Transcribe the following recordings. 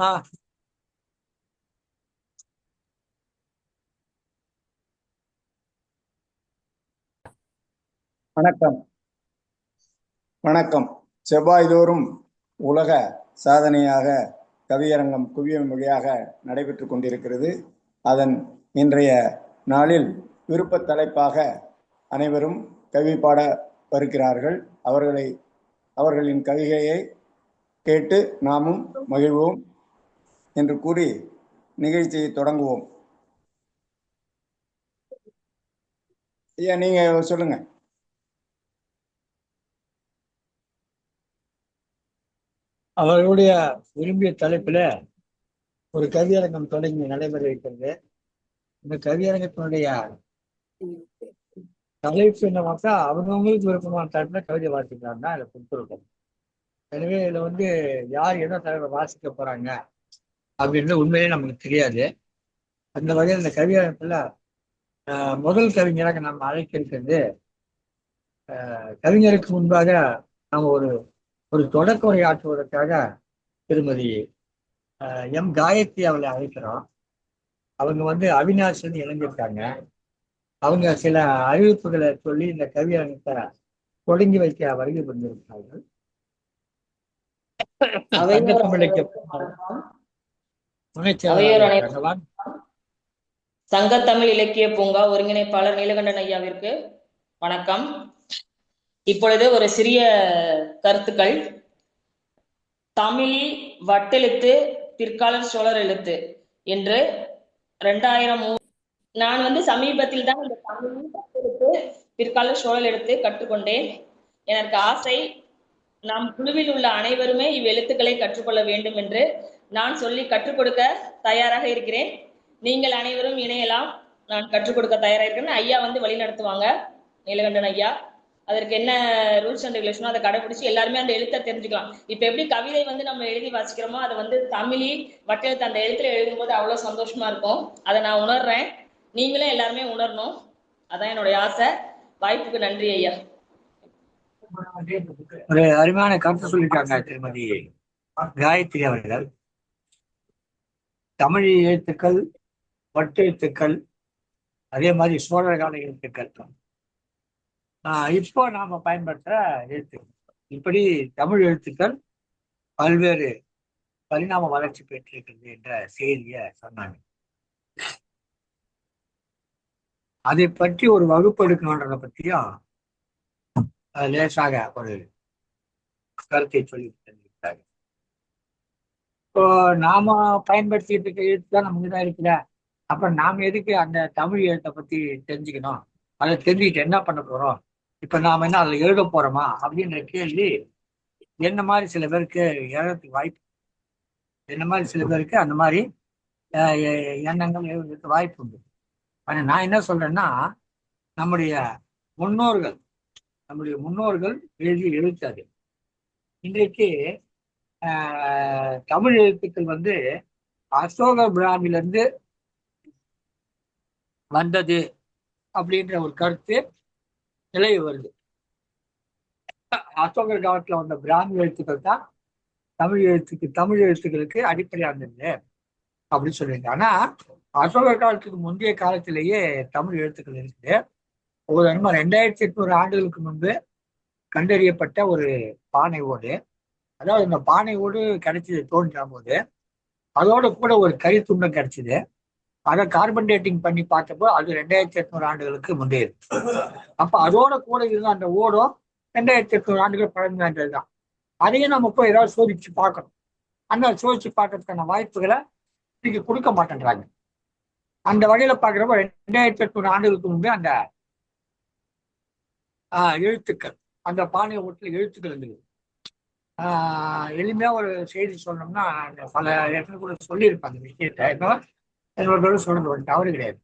ஆஹ் வணக்கம். வணக்கம். செவ்வாய்தோறும் உலக சாதனையாக கவியரங்கம் குவியம் வழியாக நடைபெற்றுக் கொண்டிருக்கிறது. அதன் இன்றைய நாளில் விருப்ப தலைப்பாக அனைவரும் கவி பாட வருகிறார்கள். அவர்களின் கவிதையை கேட்டு நாமும் மகிழ்வோம் என்று கூறி நிகழ்ச்சியை தொடங்குவோம். ஐயா, நீங்க சொல்லுங்க. அவர்களுடைய விரும்பிய தலைப்புல ஒரு கவியரங்கம் தொடங்கி நடைபெற இருக்கிறது. இந்த கவியரங்கத்தினுடைய தலைப்பு என்ன பார்த்தா அவங்கவுங்களுக்கு விருப்பமான தலைப்புல கவிதை வாசிக்கலாம் தான் இதில் கொடுத்துருக்கோம். எனவே இதுல யார் என்ன தலைப்பை வாசிக்க போறாங்க அப்படின்றது உண்மையிலே நமக்கு தெரியாது. அந்த வகையில் இந்த கவியரங்கத்துல முதல் கவிஞராக நம்ம அழைக்க இருக்கிறது கவிஞருக்கு முன்பாக நாம் ஒரு தொடக்க உரை ஆற்றுவதற்காக திருமதி எம் காயத்ரி அவளை அழைக்கிறோம். அவங்க அவினாஷ் இணைஞ்சிருக்காங்க. அவங்க சில அறிவிப்புகளை சொல்லி இந்த கவியரங்கத்தை தொடங்கி வைக்க வருகை புரிந்திருக்கிறார்கள். சங்கத்தமிழ் இலக்கிய பூங்கா ஒருங்கிணைப்பாளர் நீலகண்டன் ஐயாவிற்கு வணக்கம். இப்பொழுது ஒரு சிறிய கருத்துக்கள். தமிழ் வட்டெழுத்து பிற்காலர் சோழர் எழுத்து என்று 2003 நான் சமீபத்தில் தான் இந்த தமிழ் வட்டெழுத்து பிற்காலர் சோழர் எழுத்து கற்றுக்கொண்டேன். எனக்கு ஆசை, நாம் குழுவில் உள்ள அனைவருமே இவ்வெழுத்துக்களை கற்றுக்கொள்ள வேண்டும் என்று நான் சொல்லி கற்றுக் கொடுக்க தயாராக இருக்கிறேன். நீங்கள் அனைவரும் இணையலாம். நான் கற்றுக் கொடுக்க தயாராக இருக்கேன். ஐயா வழி நடத்துவாங்க, நீலகண்டன் ஐயா. அதற்கு என்ன ரூல்ஸ் அண்ட் ரெகுலேஷனோ அதை கடைபிடிச்சு எல்லாருமே அந்த எழுத்தை தெரிஞ்சுக்கலாம். இப்ப எப்படி கவிதை நம்ம எழுதி வாசிக்கிறோமோ அதை தமிழி வட்டெழுத்து அந்த எழுத்துல எழுதும் போது அவ்வளவு சந்தோஷமா இருக்கும். அதை நான் உணர்றேன், நீங்களும் எல்லாருமே உணரணும். அதான் என்னுடைய ஆசை. வாய்ப்புக்கு நன்றி ஐயா. ஒரு அருமையான கருத்து சொல்லியிருக்காங்க திருமதி காயத்ரி அவர்கள். தமிழ் எழுத்துக்கள், வட்டெழுத்துக்கள், அதே மாதிரி சோழர் கால எழுத்துக்கள், இப்போ நாம பயன்படுத்துற எழுத்துக்கள், இப்படி தமிழ் எழுத்துக்கள் பல்வேறு பரிணாம வளர்ச்சி பெற்றிருக்கிறது என்ற செய்தியை சொன்னாங்க. அதை பற்றி ஒரு வகுப்பு எடுக்கணுன்றதை பற்றியும் லேசாக ஒரு கருத்தை சொல்லி தந்திருக்கிறாங்க. இப்போ நாம பயன்படுத்திட்டு இருக்க எழுத்து தான் நமக்கு தான் இருக்குல்ல. அப்புறம் நாம எதுக்கு அந்த தமிழ் எழுத்தை பத்தி தெரிஞ்சுக்கணும்? அதை தெரிஞ்சுக்கிட்டு என்ன பண்ண போறோம்? இப்ப நாம என்ன அதில் எழுத போறோமா அப்படின்ற கேள்வி என்ன மாதிரி சில பேருக்கு எழுறதுக்கு வாய்ப்பு, என்ன மாதிரி சில பேருக்கு அந்த மாதிரி எண்ணங்கள் எழுதுறதுக்கு வாய்ப்பு உண்டு. ஆனா நான் என்ன சொல்றேன்னா, நம்முடைய முன்னோர்கள் எழுதி எழுத்தாது. இன்றைக்கு தமிழ் எழுத்துக்கள் அசோக பிராமிலிருந்து வந்தது அப்படின்ற ஒரு கருத்து நிலவி வருது. அசோகர் காலத்துல வந்த பிராமி எழுத்துக்கள் தான் தமிழ் எழுத்துக்களுக்கு அடிப்படையாக இருந்தது அப்படின்னு சொல்லியிருக்காங்க. ஆனா அசோகர் காலத்துக்கு முந்தைய காலத்திலேயே தமிழ் எழுத்துக்கள் இருக்குது. ஒரு 2800 ஆண்டுகளுக்கு முன்பு கண்டறியப்பட்ட ஒரு பானை ஓடு, அதாவது இந்த பானை ஓடு கிடைச்சது தோன்ற போது அதோட கூட ஒரு கறி துண்டம் கிடைச்சது. அதை கார்பன் டேட்டிங் பண்ணி பார்த்தப்போ அது 2800 ஆண்டுகளுக்கு முந்தையது. அப்ப அதோட கூட இருந்த அந்த ஓடும் 2800 ஆண்டுகள் பழமையானது தான். அதையும் நம்ம போய் ஏதாவது சோதிச்சு பார்க்கணும். அந்த சோதிச்சு பார்க்கறதுக்கான வாய்ப்புகளை இன்னைக்கு கொடுக்க மாட்டேன்றாங்க. அந்த வகையில பார்க்குறப்ப 2800 ஆண்டுகளுக்கு முன்பே அந்த எழுத்துக்கள், அந்த பானை ஓட்டுல எழுத்துக்கள் இருந்தது. எளிமையா ஒரு செய்தி சொன்னோம்னா, பல இடத்துல கூட சொல்லியிருப்பாங்க அந்த விஷயத்த. என்னோட சொல்றது ஒரு தவறு கிடையாது.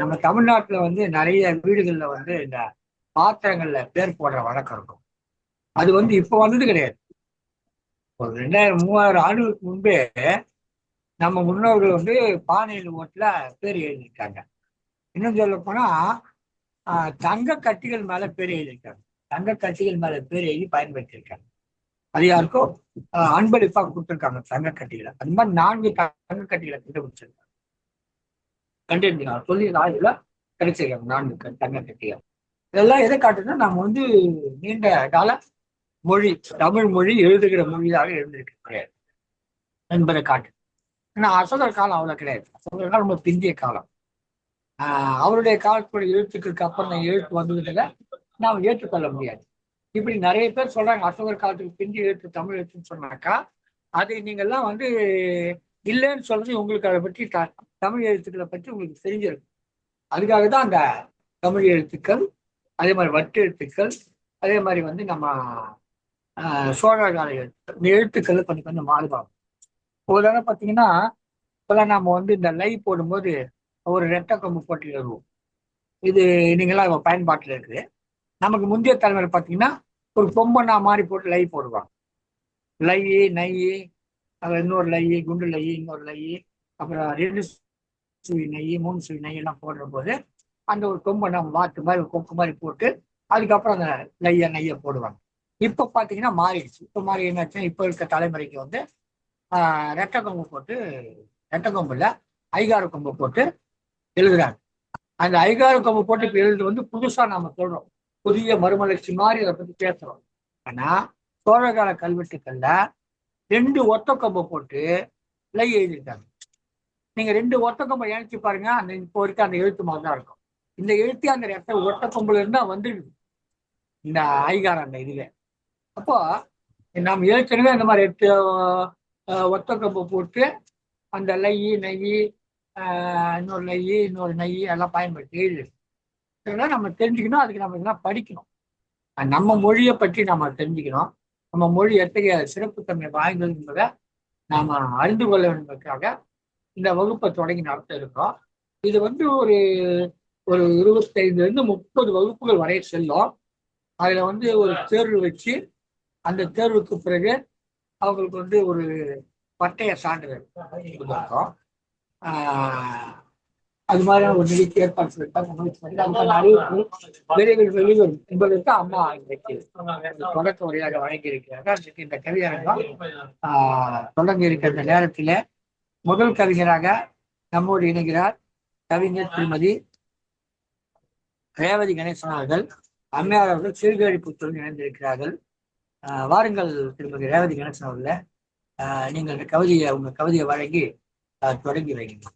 நம்ம தமிழ்நாட்டுல நிறைய வீடுகள்ல இந்த பாத்திரங்கள்ல பேர் போடுற வழக்கம் இருக்கும். அது இப்போ வந்தது கிடையாது. ஒரு 2000-3000 ஆண்டுகளுக்கு முன்பே நம்ம முன்னோர்கள் பானையில் ஓட்டுல பேர் எழுதியிருக்காங்க. இன்னும் சொல்ல போனா தங்க கட்டிகள் மேல பேர் எழுதியிருக்காங்க. தங்க கட்டிகள் மேல பேர் எழுதி பயன்படுத்தியிருக்காங்க. அது யாருக்கோ அன்பளிப்பா கொடுத்துருக்காங்க தங்க கட்டிகளை. அது மாதிரி 4 தங்க கட்டிகளை கண்டுபிடிச்சிருக்காங்க. கண்டிருந்தீங்க சொல்லி இதுல கிடைச்சிருக்காங்க 4 தங்க கட்டிகள். இதெல்லாம் எதை காட்டுன்னா நம்ம வந்து நீண்ட கால மொழி, தமிழ் மொழி எழுதுகிற மொழியாக எழுந்திருக்கு கிடையாது என்பதை காட்டு. ஏன்னா அசோகர் காலம் அவ்வளவு கிடையாது. அசோகர் காலம் ரொம்ப பிந்திய காலம். அவருடைய காலத்துடைய எழுத்துக்களுக்கு அப்புறம் எழுத்து வந்ததுல நாம் ஏற்றுக்கொள்ள முடியாது. இப்படி நிறைய பேர் சொல்றாங்க அசோகர் காலத்துக்கு பிந்தி எழுத்து தமிழ் எழுத்துன்னு சொன்னாக்கா, அதை நீங்கள்லாம் வந்து இல்லைன்னு சொல்றது உங்களுக்கு அதை பற்றி தமிழ் எழுத்துக்களை பற்றி உங்களுக்கு தெரிஞ்சிருக்கும். அதுக்காக தான் அந்த தமிழ் எழுத்துக்கள், அதே மாதிரி வட்டு எழுத்துக்கள், அதே மாதிரி வந்து நம்ம சோழர் கால எழுத்துக்கள், இந்த எழுத்துக்கள் கொஞ்சம் கொஞ்சம் மாறுபாடும். ஒரு தடவை பார்த்தீங்கன்னா, இப்பெல்லாம் நம்ம வந்து இந்த லை போடும்போது ஒரு ரெட்டை கொம்பு போட்டு எழுதுவோம். இது நீங்களாம் பயன்பாட்டில் இருக்குது. நமக்கு முந்தைய தலைமுறை பார்த்தீங்கன்னா ஒரு கொம்பனா மாதிரி போட்டு லை போடுவாங்க. லை, நெய், இன்னொரு லை, குண்டு லை, இன்னொரு லை, அப்புறம் 2 சுழி நெய், 3 சுழி நெய் எல்லாம் போடுற போது அந்த ஒரு கொம்பை நம்ம வாத்து மாதிரி ஒரு கொக்கு மாதிரி போட்டு அதுக்கப்புறம் அந்த நெய்யை போடுவாங்க. இப்போ பார்த்தீங்கன்னா மாறிடுச்சு. இப்போ மாறி என்னாச்சுன்னா இப்போ இருக்க தலைமுறைக்கு வந்து ரெட்டை கொம்பு போட்டு, ரெட்டை கொம்புல ஐகார கொம்பு போட்டு எழுதுறாங்க. அந்த ஐகார கொம்பு போட்டு இப்போ எழுது வந்து புதுசா நாம சொல்றோம், புதிய மறுமலர்ச்சி மாதிரி அதை பத்தி பேசுறோம். ஆனா சோழகால கல்வெட்டுக்கள்ல 2 ஒத்த கொம்பை போட்டு லை எழுதியிருக்காங்க. நீங்க 2 ஒத்த கொம்பை இணைச்சு பாருங்க, அந்த இப்போ இருக்க அந்த எழுத்து மாதிரி தான் இருக்கும். இந்த எழுத்து அந்த ரெட்டை ஒத்த கொம்புல இருந்தா வந்துடுது இந்த ஐகாரம் அந்த இதுல. அப்போ நம்ம ஏற்கனவே இந்த மாதிரி 8 ஒத்த கொம்பை போட்டு அந்த லை, நெய், இன்னொரு நெய் எல்லாம் பயன்படுத்தி எழுது. இதெல்லாம் நம்ம தெரிஞ்சுக்கணும். அதுக்கு நம்ம இதெல்லாம் படிக்கணும். நம்ம மொழியை பற்றி நம்ம தெரிஞ்சுக்கணும். நம்ம மொழி எத்தகைய சிறப்புத்தன்மை வாய்ந்தது என்பதை நாம அறிந்து கொள்ள வேண்டுவதற்காக இந்த வகுப்பை தொடங்கி நடத்த இருக்கோம். இது வந்து ஒரு 25 30 வகுப்புகள் வரை செல்லும். அதுல வந்து ஒரு தேர்வு வச்சு அந்த தேர்வுக்கு பிறகு அவங்களுக்கு வந்து ஒரு பட்டய சான்றிதழ் கொடுத்துருக்கோம். அது மாதிரியான ஒரு நிகழ்ச்சி ஏற்பாடு சொல்லிட்டாங்க. அறிவிப்பு விரைவில் வெளிவரும் என்பதற்கு அம்மா இன்றைக்கு தொடக்க உரையாக வழங்கி இருக்கிறார்கள். இந்த கவியரங்கம் தொடங்கி இருக்கிற இந்த நேரத்தில் முதல் கவிஞராக நம்மோடு இணைகிறார் கவிஞர் திருமதி ரேவதி கணேசன் அவர்கள். அம்மையார் அவர்கள் சீர்கழிப்புத்துடன் இணைந்திருக்கிறார்கள். வாருங்கள் திருமதி ரேவதி கணேசன் அவர்கள, நீங்கள் இந்த உங்க கவிதையை வழங்கி தொடங்கி வைங்க.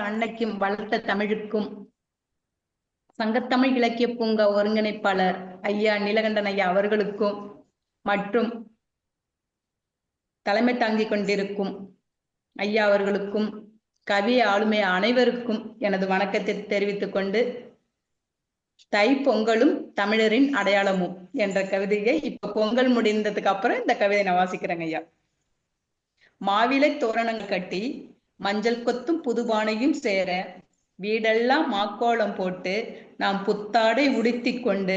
அன்னைக்கும் வளர்த்த தமிழுக்கும் சங்கத்தமிழ் இலக்கிய பூங்கா ஒருங்கிணைப்பாளர் ஐயா நீலகண்டன் ஐயா அவர்களுக்கும் மற்றும் தலைமை தாங்கிக் கொண்டிருக்கும் ஐயா அவர்களுக்கும் கவி ஆளுமை அனைவருக்கும் எனது வணக்கத்தை தெரிவித்துக் கொண்டு, தை பொங்கலும் தமிழரின் அடையாளமும் என்ற கவிதையை இப்ப பொங்கல் முடிந்ததுக்கு அப்புறம் இந்த கவிதை நான் வாசிக்கிறேங்க ஐயா. மாவிலை தோரணங்கள் கட்டி மஞ்சள் கொத்தும் புதுபானையும் சேர வீடெல்லாம் மாக்கோளம் போட்டு நாம் புத்தாடை உடுத்தி கொண்டு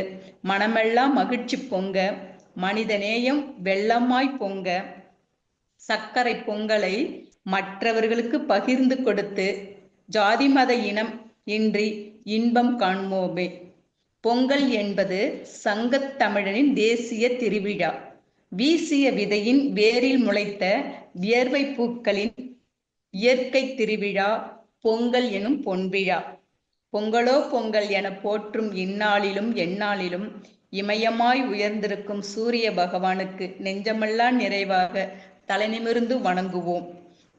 மனமெல்லாம் மகிழ்ச்சி பொங்க மனித நேயம் வெள்ளமாய் பொங்க சர்க்கரை பொங்கலை மற்றவர்களுக்கு பகிர்ந்து கொடுத்து ஜாதி மத இனம் இன்றி இன்பம் காண்போமே. பொங்கல் என்பது சங்கத் தமிழனின் தேசிய திருவிழா. வீசிய விதையின் வேரில் முளைத்த வியர்வை பூக்களின் இயற்கை திருவிழா பொங்கல் எனும் பொன்விழா. பொங்கலோ பொங்கல் என போற்றும் இந்நாளிலும் எந்நாளிலும் இமயமாய் உயர்ந்திருக்கும் சூரிய பகவானுக்கு நெஞ்சமெல்லாம் நிறைவாக தலை நிமிர்ந்து வணங்குவோம்.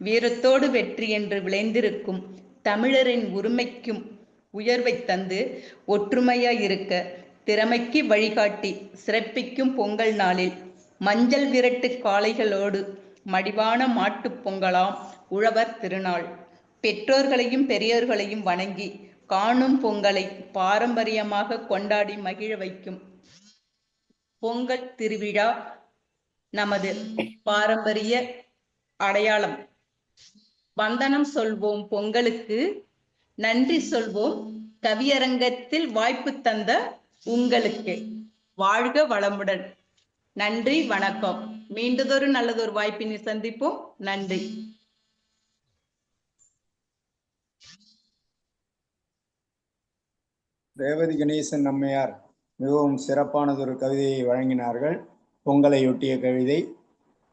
வீரத்தோடு வெற்றி என்று விளைந்திருக்கும் தமிழரின் உரிமைக்கும் உயர்வை தந்து ஒற்றுமையாய் இருக்க திறமைக்கு வழிகாட்டி சிறப்பிக்கும் பொங்கல் நாளில் மஞ்சள் விரட்டு காளைகளோடு மடிவான மாட்டுப் பொங்கலாம் உழவர் திருநாள். பெற்றோர்களையும் பெரியோர்களையும் வணங்கி காணும் பொங்கலை பாரம்பரியமாக கொண்டாடி மகிழ வைக்கும் பொங்கல் திருவிழா நமது பாரம்பரிய அடையாளம். வந்தனம் சொல்வோம் பொங்கலுக்கு, நன்றி சொல்வோம் கவியரங்கத்தில் வாய்ப்பு தந்த உங்களுக்கு. வாழ்க வளமுடன். நன்றி, வணக்கம். மீண்டதொரு நல்லதொரு வாய்ப்பினை சந்திப்போம். நன்றி. ரேவதி கணேசன் அம்மையார் மிகவும் சிறப்பானதொரு கவிதையை வழங்கினார்கள். பொங்கலையொட்டிய கவிதை.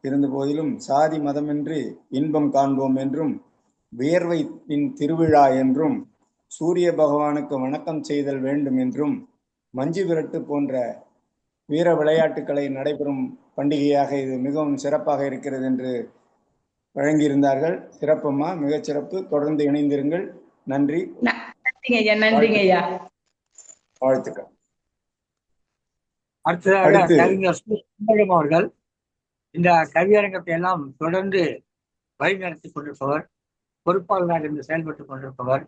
இருந்த போதிலும் சாதி மதமின்றி இன்பம் காண்போம் என்றும், வியர்வையின் திருவிழா என்றும், சூரிய பகவானுக்கு வணக்கம் செய்தல் வேண்டும் என்றும், மஞ்சு விரட்டு போன்ற வீர விளையாட்டுக்களை நடைபெறும் பண்டிகையாக இது மிகவும் சிறப்பாக இருக்கிறது என்று வழங்கியிருந்தார்கள். சிறப்பம்மா, மிகச் சிறப்பு. தொடர்ந்து இணைந்திருங்கள். நன்றி. நன்றிங்க ஐயா. நன்றிங்க ஐயா. வாழ்த்துக்கள். அடுத்ததாக அடுத்து கவிஞர் சுந்தரம் அவர்கள் இந்த கவியரங்கத்தை எல்லாம் தொடர்ந்து வழிநடத்தி கொண்டிருப்பவர், பொறுப்பாளராக இருந்து செயல்பட்டுக் கொண்டிருப்பவர்.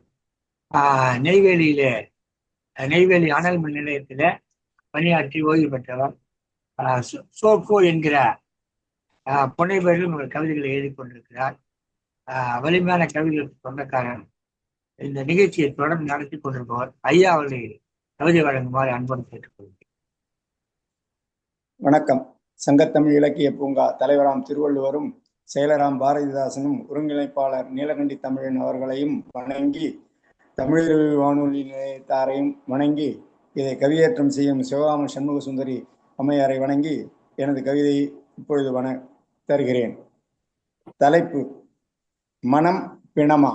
நெய்வேலி அனல் மின் நிலையத்தில பணியாற்றி ஓய்வு பெற்றவர். சோகோ என்கிற புனைப்பெயரிலும் கவிதைகளை எழுதி கொண்டிருக்கிறார். வலிமையான கவிதைகளுக்கு சொந்தக்காரர். இந்த நிகழ்ச்சியை தொடர்ந்து நடத்தி கொண்டிருப்பவர். ஐயா அவர்களை கவிதை வழங்குமாறு அன்போடு கேட்டுக்கொள்கிறேன். வணக்கம். சங்கத்தமிழ் இலக்கிய பூங்கா தலைவராம் திருவள்ளுவரும் செயலராம் பாரதிதாசனும் ஒருங்கிணைப்பாளர் நீலகண்டி தமிழன் அவர்களையும் வணங்கி, தமிழருவி வானொலி நிலையத்தாரையும் வணங்கி, இதை கவியேற்றம் செய்யும் சிவகாம சண்முக சுந்தரி அம்மையாரை வணங்கி எனது கவிதையை இப்பொழுது தருகிறேன். தலைப்பு: மனம் பிணமா.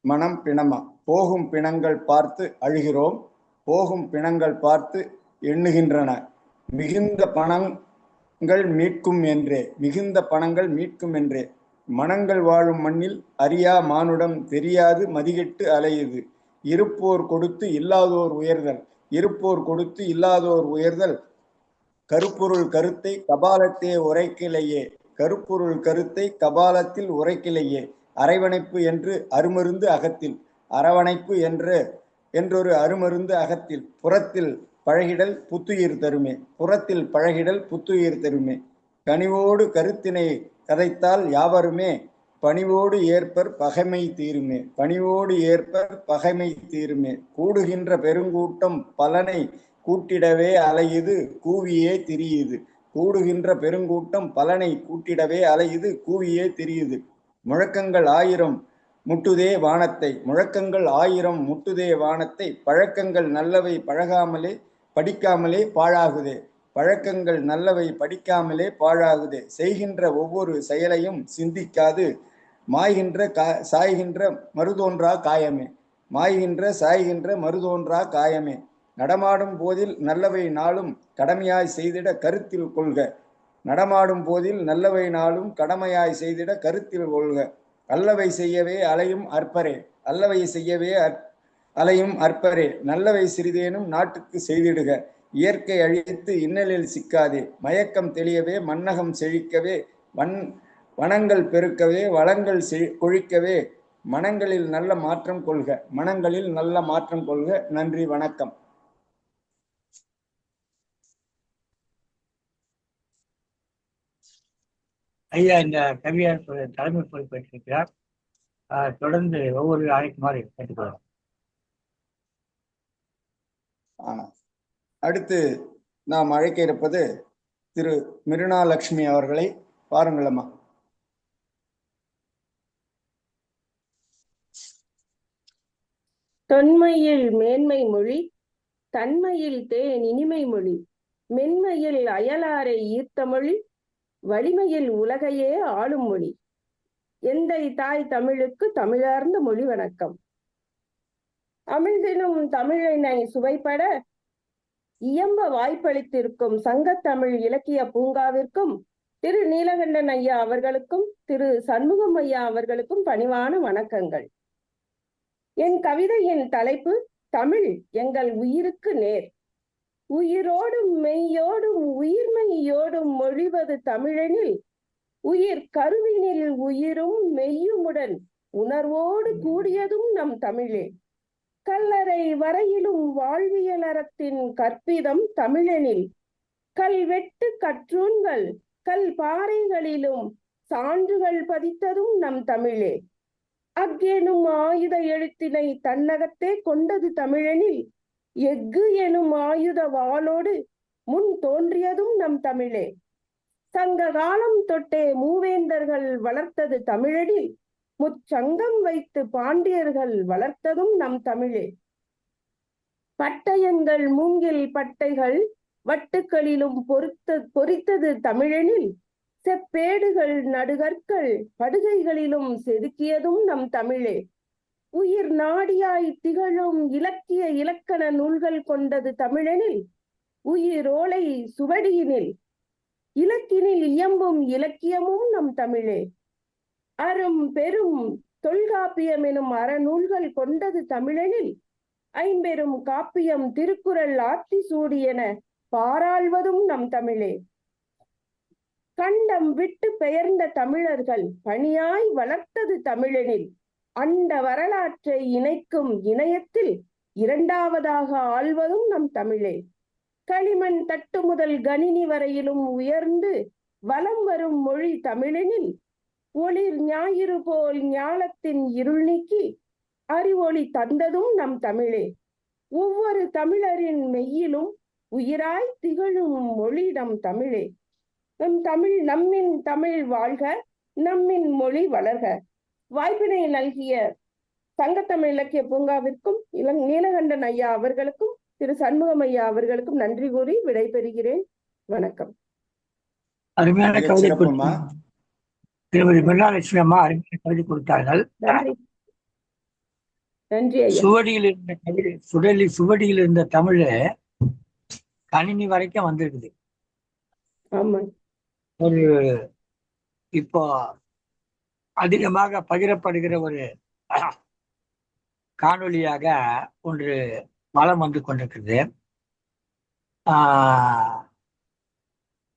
மனம் பிணமா. போகும் பிணங்கள் பார்த்து அழுகிறோம், போகும் பிணங்கள் பார்த்து எண்ணுகின்றன, மிகுந்த பணங்கள் மீட்கும் என்றே, மிகுந்த பணங்கள் மீட்கும் என்றே. மனங்கள் வாழும் மண்ணில் அறியா மானுடம் தெரியாது மதிகெட்டு அலையுது. இருப்போர் கொடுத்து இல்லாதோர் உயர்தல், இருப்போர் கொடுத்து இல்லாதோர் உயர்தல். கருப்பொருள் கருத்தை கபாலத்தே உரைக்கிலையே, கருப்பொருள் கருத்தை கபாலத்தில் உரைக்கிலையே. அரவணைப்பு என்று அருமருந்து அகத்தில், அரவணைப்பு என்றொரு அருமருந்து அகத்தில். புறத்தில் பழகிடல் புத்துயிர் தருமே, புறத்தில் பழகிடல் புத்துயிர் தருமே. கனிவோடு கருத்தினை கதைத்தால் யாவருமே, பணிவோடு ஏற்பர் பகைமை தீருமே, பணிவோடு ஏற்பர் பகைமை தீருமே. கூடுகின்ற பெருங்கூட்டம் பலனை கூட்டிடவே அலையுது கூவியே திரியுது, கூடுகின்ற பெருங்கூட்டம் பலனை கூட்டிடவே அலையுது கூவியே திரியுது. முழக்கங்கள் ஆயிரம் முட்டுதே வானத்தை, முழக்கங்கள் ஆயிரம் முட்டுதே வானத்தை. பழக்கங்கள் நல்லவை பழகாமலே படிக்காமலே பாழாகுதே, பழக்கங்கள் நல்லவை படிக்காமலே பாழாகுதே. செய்கின்ற ஒவ்வொரு செயலையும் சிந்திக்காது மாய்கின்ற சாய்கின்ற மருதோன்றா காயமே, மாய்கின்ற சாய்கின்ற மருதோன்றா காயமே. நடமாடும் போதில் நல்லவை நாளும் கடமையாய் செய்திட கருத்தில் கொள்க, நடமாடும் போதில் நல்லவை நாளும் கடமையாய் செய்திட கருத்தில் கொள்க. அல்லவை செய்யவே அலையும் அற்பரே, அல்லவை செய்யவே அலையும் அற்பரே. நல்லவை சிறிதேனும் நாட்டுக்கு செய்திடுக, இயற்கை அழித்து இன்னலில் சிக்காதே. மயக்கம் தெளியவே மன்னகம் செழிக்கவே, வனங்கள் பெருக்கவே வளங்கள் கொழிக்கவே. மனங்களில் நல்ல மாற்றம் கொள்க, மனங்களில் நல்ல மாற்றம் கொள்க. நன்றி, வணக்கம். ஐயா இந்த கவியார் தலைமை பொறுப்பேற்றிருக்கிறார். தொடர்ந்து ஒவ்வொரு அழைக்குமாறு கேட்டுக்கொள்ளலாம். அடுத்து நாம் அழைக்க இருப்பது திரு மிருணா லட்சுமி அவர்களை. பாருங்களம்மா. தொன்மையில் மேன்மை மொழி, தன்மையில் தேன் இனிமை மொழி, மென்மையில் அயலாரை ஈர்த்த மொழி, வலிமையில் உலகையே ஆளும் மொழி. எந்தை தாய் தமிழுக்கு தமிழார்ந்த மொழி வணக்கம். அமிழ்தினும் தமிழினை சுவைப்பட இயம்ப வாய்ப்பளித்திருக்கும் சங்கத்தமிழ் இலக்கிய பூங்காவிற்கும் திரு நீலகண்டன் ஐயா அவர்களுக்கும் திரு சண்முகம் ஐயா அவர்களுக்கும் பணிவான வணக்கங்கள். என் கவிதையின் தலைப்பு தமிழ் எங்கள் உயிருக்கு நேர். உயிரோடும் மெய்யோடும் உயிர்மெய்யோடும் மொழிவது தமிழெனில், உயிர் கருவினில் உயிரும் மெய்யுமுடன் உணர்வோடு கூடியதும் நம் தமிழே. கல்லறை வரையிலும் வாழ்வியல் அறத்தின் கற்பிதம் தமிழெனில், கல்வெட்டு கற்றூன்கள் கல் பாறைகளிலும் சான்றுகள் பதித்ததும் நம் தமிழே. அக்கெனும் ஆயுத எழுத்தினை தன்னகத்தே கொண்டது தமிழெனில், எஃகு எனும் ஆயுத வாளோடு முன் தோன்றியதும் நம் தமிழே. சங்க காலம் தொட்டே மூவேந்தர்கள் வளர்த்தது தமிழெனில், முச்சங்கம் வைத்து பாண்டியர்கள் வளர்த்ததும் நம் தமிழே. பட்டயங்கள் மூங்கில் பட்டைகள் வட்டுக்களிலும் பொறித்தது தமிழெனில், செப்பேடுகள் நடுகற்கள் படுகைகளிலும் செதுக்கியதும் நம் தமிழே. உயிர் நாடியாய் திகழும் இலக்கிய இலக்கண நூல்கள் கொண்டது தமிழெனில், உயிரோலை சுவடியினில் இலக்கினில் இயம்பும் இலக்கியமும் நம் தமிழே. அரும் பெரும் தொல்காப்பியம் எனும் அறநூல்கள் கொண்டது தமிழெனில், ஐம்பெரும் காப்பியம் திருக்குறள் ஆத்தி சூடி என பாராள்வதும் நம் தமிழே. கண்டம் விட்டு பெயர்ந்த தமிழர்கள் பணியாய் வளர்த்தது தமிழெனில், அண்ட வரலாற்றை இணைக்கும் இணையத்தில் இரண்டாவதாக ஆள்வதும் நம் தமிழே. களிமண் தட்டு முதல் கணினி வரையிலும் உயர்ந்து வலம் வரும் மொழி தமிழெனில், ஒளிர் ஞாயிறு போல் ஞாலத்தின் இருள் நீக்கி அறிவொளி தந்ததும் நம் தமிழே. ஒவ்வொரு தமிழரின் மெய்யிலும் உயிராய் திகழும் மொழி நம் தமிழே. நம்மின் தமிழ் வாழ்க, நம்மின் மொழி வளர்க. வாய்ப்பினை நல்கிய சங்கத்தமிழ் இலக்கிய பூங்காவிற்கும் நீலகண்டன் ஐயா அவர்களுக்கும் திரு சண்முகம் ஐயா அவர்களுக்கும் நன்றி கூறி விடைபெறுகிறேன். வணக்கம். அருமையான கவிதை திருமதி மிருணாலட்சுமி அம்மா அருமையான கவிதை கொடுத்தார்கள். நன்றி ஐயா. சுவடியில் இருந்த தமிழ் கணினி வரைக்கும் வந்திருக்குது. ஆமா. ஒரு இப்போ அதிகமாக பகிரப்படுகிற ஒரு காணொலியாக ஒன்று வலம் வந்து கொண்டிருக்கிறது.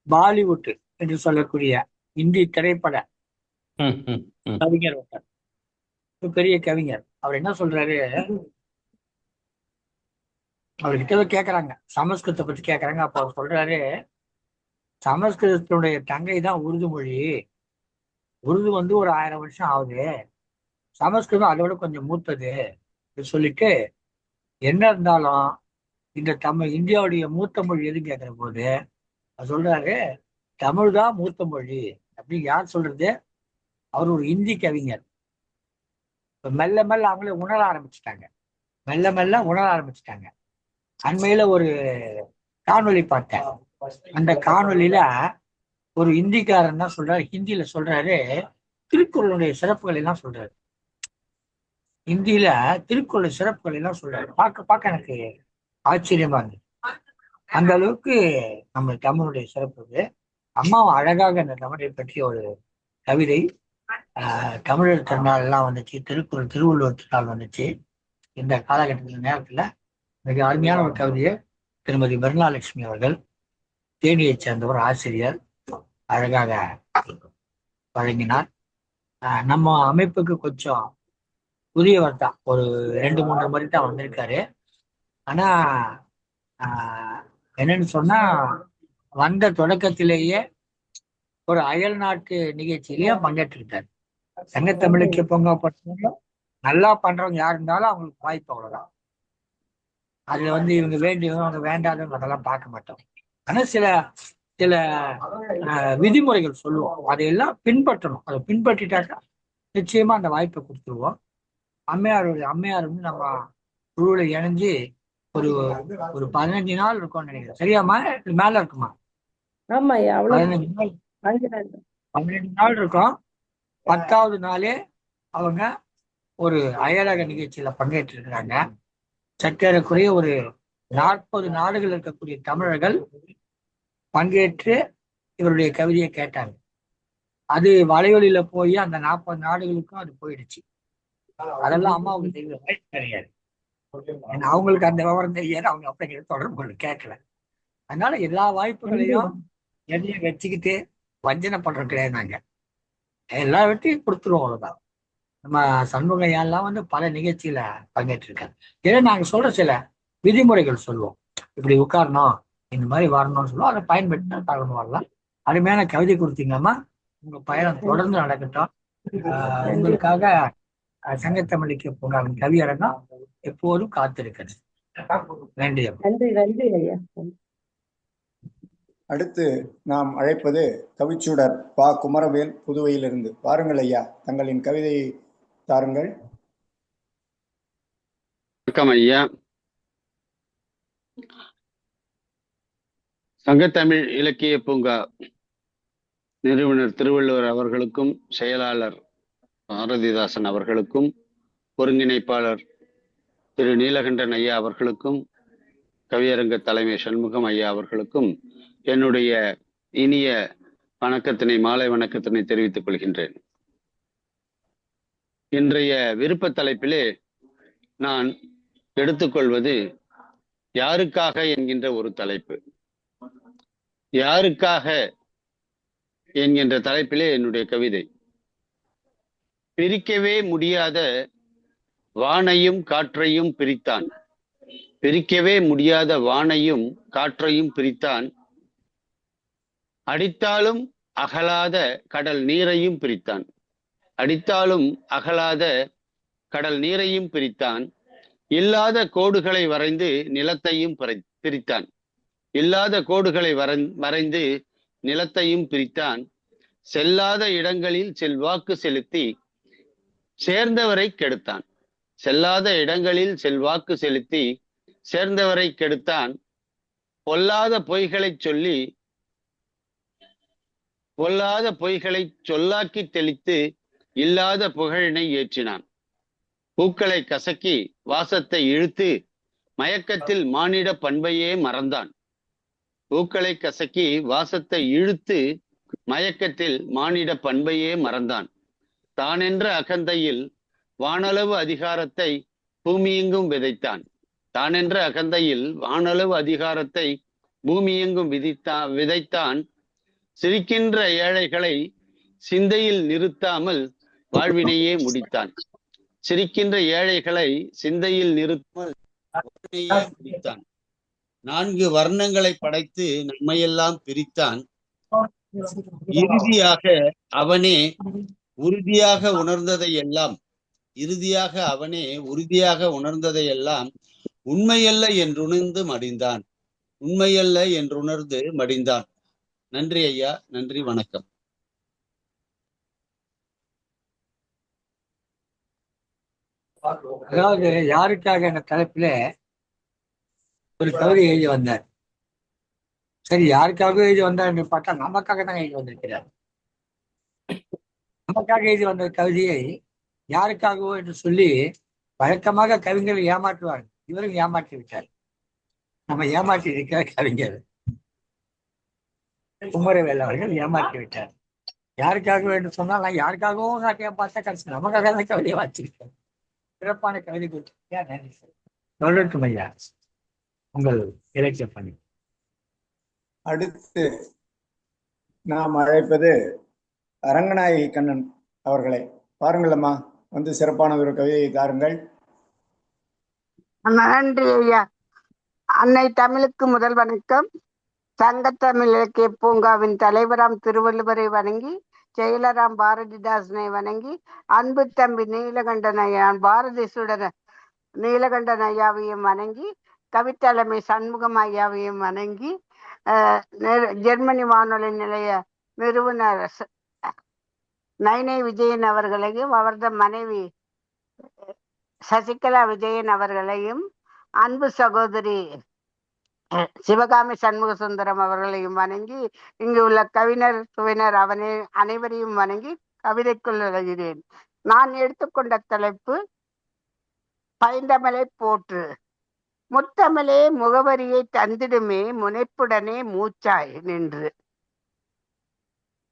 பாலிவுட் என்று சொல்லக்கூடிய இந்தி திரைப்பட கவிஞர் ஒருத்தர், பெரிய கவிஞர். அவர் என்ன சொல்றாரு, அவர்கிட்ட கேட்கறாங்க, சமஸ்கிருதத்தை பத்தி கேட்கறாங்க. அப்ப அவர் சொல்றாரு, சமஸ்கிருதத்தினுடைய தங்கை தான் உருது மொழி. உருது வந்து ஒரு 1000 வருஷம் ஆகுது, சமஸ்கிருதம் அதோட கொஞ்சம் மூத்தது சொல்லிட்டு, என்ன இருந்தாலும் இந்த இந்தியாவுடைய மூத்த மொழி எதுன்னு கேட்கிற போது அவர் சொல்றாரு, தமிழ் தான் மூத்த மொழி அப்படின்னு. யார் சொல்றது? அவர் ஒரு இந்தி கவிஞர். மெல்ல மெல்ல அவங்களே உணர ஆரம்பிச்சுட்டாங்க. அண்மையில ஒரு காணொலி பார்த்தேன். அந்த காணொலியில ஒரு இந்திக்காரன் தான் சொல்றாரு, ஹிந்தியில சொல்றாரு, திருக்குறளுடைய சிறப்புகள் எல்லாம் சொல்றாரு. இந்தியில திருக்குறள் சிறப்புகள் எல்லாம் சொல்றாரு. பார்க்க எனக்கு ஆச்சரியமா இருந்தது. அந்த அளவுக்கு நம்ம தமிழுடைய சிறப்பு. அம்மாவும் அழகாக இந்த தமிழை பற்றிய ஒரு கவிதை, தமிழர் திருநாள் எல்லாம் வந்துச்சு, திருவள்ளுவர் திருநாள் வந்துச்சு. இந்த காலகட்டத்தில் நேரத்துல மிக அருமையான ஒரு கவிதையை திருமதி மிருணாலட்சுமி அவர்கள், தேனியைச் சேர்ந்த ஒரு ஆசிரியர், அழகாக வழங்கினார். நம்ம அமைப்புக்கு கொஞ்சம் புதியவர் தான், ஒரு 2-3 முறை தான் வந்திருக்காரு. ஆனா என்னன்னு சொன்னா, வந்த தொடக்கத்திலேயே ஒரு அயல் நாட்டு நிகழ்ச்சியிலேயும் பங்கேற்றிருக்காரு. சங்கத்தமிழுக்கு பொங்க பண்றவங்க நல்லா பண்றவங்க யார் இருந்தாலும் அவங்களுக்கு வாய்ப்பு அவ்வளவுதான். அதுல வந்து இவங்க வேண்டியவங்க அவங்க வேண்டாதவங்க அதெல்லாம் பார்க்க மாட்டோம். ஆனா சில சில விதிமுறைகள் சொல்லுவோம், அதையெல்லாம் பின்பற்றணும். அதை பின்பற்றிட்டாக்கா நிச்சயமா அந்த வாய்ப்பை கொடுத்துருவோம். அம்மையார் வந்து நம்ம குழுவில் இணைஞ்சு ஒரு 15 நாள் இருக்கும்னு நினைக்கிறேன். சரியாமா? மேல இருக்குமா? 15 நாள் இருக்கும். 10வது நாளே அவங்க ஒரு அயலக நிகழ்ச்சியில பங்கேற்று இருக்கிறாங்க. சற்றேறக்குறைய ஒரு 40 நாடுகள் இருக்கக்கூடிய தமிழர்கள் பங்கேற்று இவருடைய கவிதையை கேட்டாங்க. அது வலையொலியில போய் அந்த 40 நாடுகளுக்கும் அது போயிடுச்சு. அதெல்லாம் அம்மாவுக்கு தெரிய வாய்ப்பு கிடையாது. அவங்களுக்கு அந்த விவரம் தெரியாது, அவங்க அப்படிங்கிற தொடர்பு கேட்கல. அதனால எல்லா வாய்ப்புகளையும் எதையும் வச்சுக்கிட்டு வஞ்சனை பண்றது கிடையாது. நாங்க எல்லா வெற்றியும் கொடுத்துருவோம், அவ்வளவுதான். நம்ம சண்முகையெல்லாம் வந்து பல நிகழ்ச்சியில பங்கேற்றிருக்காங்க. ஏன்னா நாங்க சொல்ற சில விதிமுறைகள் சொல்லுவோம், இப்படி உட்காரணும், இந்த மாதிரி வரணும்னு சொல்லுவோம். அதை பயன்படுத்தினா தகவல் வரலாம். அருமையான கவிதை கொடுத்தீங்கன்னா உங்க பயணம் தொடர்ந்து நடக்கட்டும். உங்களுக்காக சங்கத்தமிழுக்கு பூங்காவின் கவியரங்கம் எப்போதும் காத்திருக்கிறது. நன்றி. நன்றி ஐயா. அடுத்து நாம் அழைப்பது கவிச்சூடர் பா. குமரவேல், புதுவையிலிருந்து. வாருங்கள் ஐயா, தங்களின் கவிதையை தாருங்கள். வணக்கம் ஐயா. சங்கத்தமிழ் இலக்கிய பூங்கா நிறுவனர் திருவள்ளுவர் அவர்களுக்கும், செயலாளர் பாரதிதாசன் அவர்களுக்கும், ஒருங்கிணைப்பாளர் திரு நீலகண்டன் ஐயா அவர்களுக்கும், கவியரங்க தலைமை சண்முகம் ஐயா அவர்களுக்கும் என்னுடைய இனிய வணக்கத்தினை, மாலை வணக்கத்தினை தெரிவித்துக் கொள்கின்றேன். இன்றைய விருப்ப தலைப்பிலே நான் எடுத்துக்கொள்வது யாருக்காக என்கின்ற ஒரு தலைப்பு. யாருக்காக என்கின்ற தலைப்பிலே என்னுடைய கவிதை. பிரிக்கவே முடியாத வானையும் காற்றையும் பிரித்தான். பிரிக்கவே முடியாத வானையும் காற்றையும் பிரித்தான். அடித்தாலும் அகலாத கடல் நீரையும் பிரித்தான். அடித்தாலும் அகலாத கடல் நீரையும் பிரித்தான். இல்லாத கோடுகளை வரைந்து நிலத்தையும் பிரித்தான். இல்லாத கோடுகளை வரைந்து நிலத்தையும் பிரித்தான். செல்லாத இடங்களில் செல்வாக்கு செலுத்தி சேர்ந்தவரை கெடுத்தான். செல்லாத இடங்களில் செல்வாக்கு செலுத்தி சேர்ந்தவரை கெடுத்தான். பொல்லாத பொய்களை சொல்லாக்கி தெளித்து இல்லாத புகழினை ஏற்றினான். பூக்களை கசக்கி வாசத்தை இழுத்து மயக்கத்தில் மானிட பண்பையே மறந்தான். பூக்களை கசக்கி வாசத்தை இழுத்து மயக்கத்தில் மானிட பண்பையே மறந்தான். தானென்ற அகந்தையில் வானளவு அதிகாரத்தை பூமியெங்கும் விதைத்தான். தானென்ற அகந்தையில் வானளவு அதிகாரத்தை பூமியெங்கும் விதைத்தான். சிரிக்கின்ற ஏழைகளை சிந்தையில் நிறுத்தாமல் வாழ்வினையே முடித்தான். சிரிக்கின்ற ஏழைகளை சிந்தையில் நிறுத்தாமல் வாழ்வினையே முடித்தான். 4 வர்ணங்களை படைத்து நம்மையெல்லாம் பிரித்தான். இறுதியாக அவனே உறுதியாக உணர்ந்ததையெல்லாம் உண்மையல்ல என்றுணர்ந்து மடிந்தான். உண்மையல்ல என்றுணர்ந்து மடிந்தான். நன்றி ஐயா, நன்றி, வணக்கம். அதாவது யாருக்காக என்ற தலைப்பில ஒரு கவிதை எழுதி வந்தார். சரி, யாருக்காக எழுதி வந்தார் என்று பார்த்தா நமக்காக தான் எழுதி வந்திருக்கிறார். நமக்காக எழுதி வந்த கவிதையை யாருக்காகவோ என்று சொல்லி வழக்கமாக கவிஞர்கள் ஏமாற்றுவார். இவரும் ஏமாற்றி விட்டார். நம்ம ஏமாற்றி இருக்கிற கவிஞர் குமரவேல் அவர்கள் ஏமாற்றி விட்டார். யாருக்காக என்று சொன்னால் நான் யாருக்காகவும் நான் பார்த்தா கடைசி நமக்காக தான் கவிதையை வாசிச்சிருக்கேன். சிறப்பான கவிதை கொடுத்திருக்கேன். நன்றி சார். சொல்லட்டும் ஐயா உங்கள் இலக்கிய பணி. அடுத்து நாம் அழைப்பது அரங்கநாயகி கண்ணன் அவர்களை. பாருங்களம்மா, வந்து சிறப்பான ஒரு கவிதையை தாருங்கள். நன்றி ஐயா. அன்னை தமிழுக்கு முதல் வணக்கம். சங்கத்தமிழ் இலக்கிய பூங்காவின் தலைவராம் திருவள்ளுவரை வணங்கி, செயலராம் பாரதிதாசனை வணங்கி, அன்பு தம்பி நீலகண்டன் ஐயா, பாரதி சுடர் நீலகண்டன் ஐயாவையும் வணங்கி, கவித்தலைமை சண்முகம் ஐயாவையும் வணங்கி, ஜெர்மனி வானொலி நிலைய நிறுவனர் நைனை விஜயன் அவர்களையும், அவரது மனைவி சசிகலா விஜயன் அவர்களையும், அன்பு சகோதரி சிவகாமி சண்முக சுந்தரம் அவர்களையும் வணங்கி, இங்கு உள்ள கவிஞர் சுவினர் அனைவரையும் வணங்கி கவிதைக்குள் எழுகிறேன். நான் எடுத்துக்கொண்ட தலைப்பு பைந்தமிழை போற்று. முத்தமிழே முகவரியை தந்திடுமே முனைப்புடனே மூச்சாய் நின்று.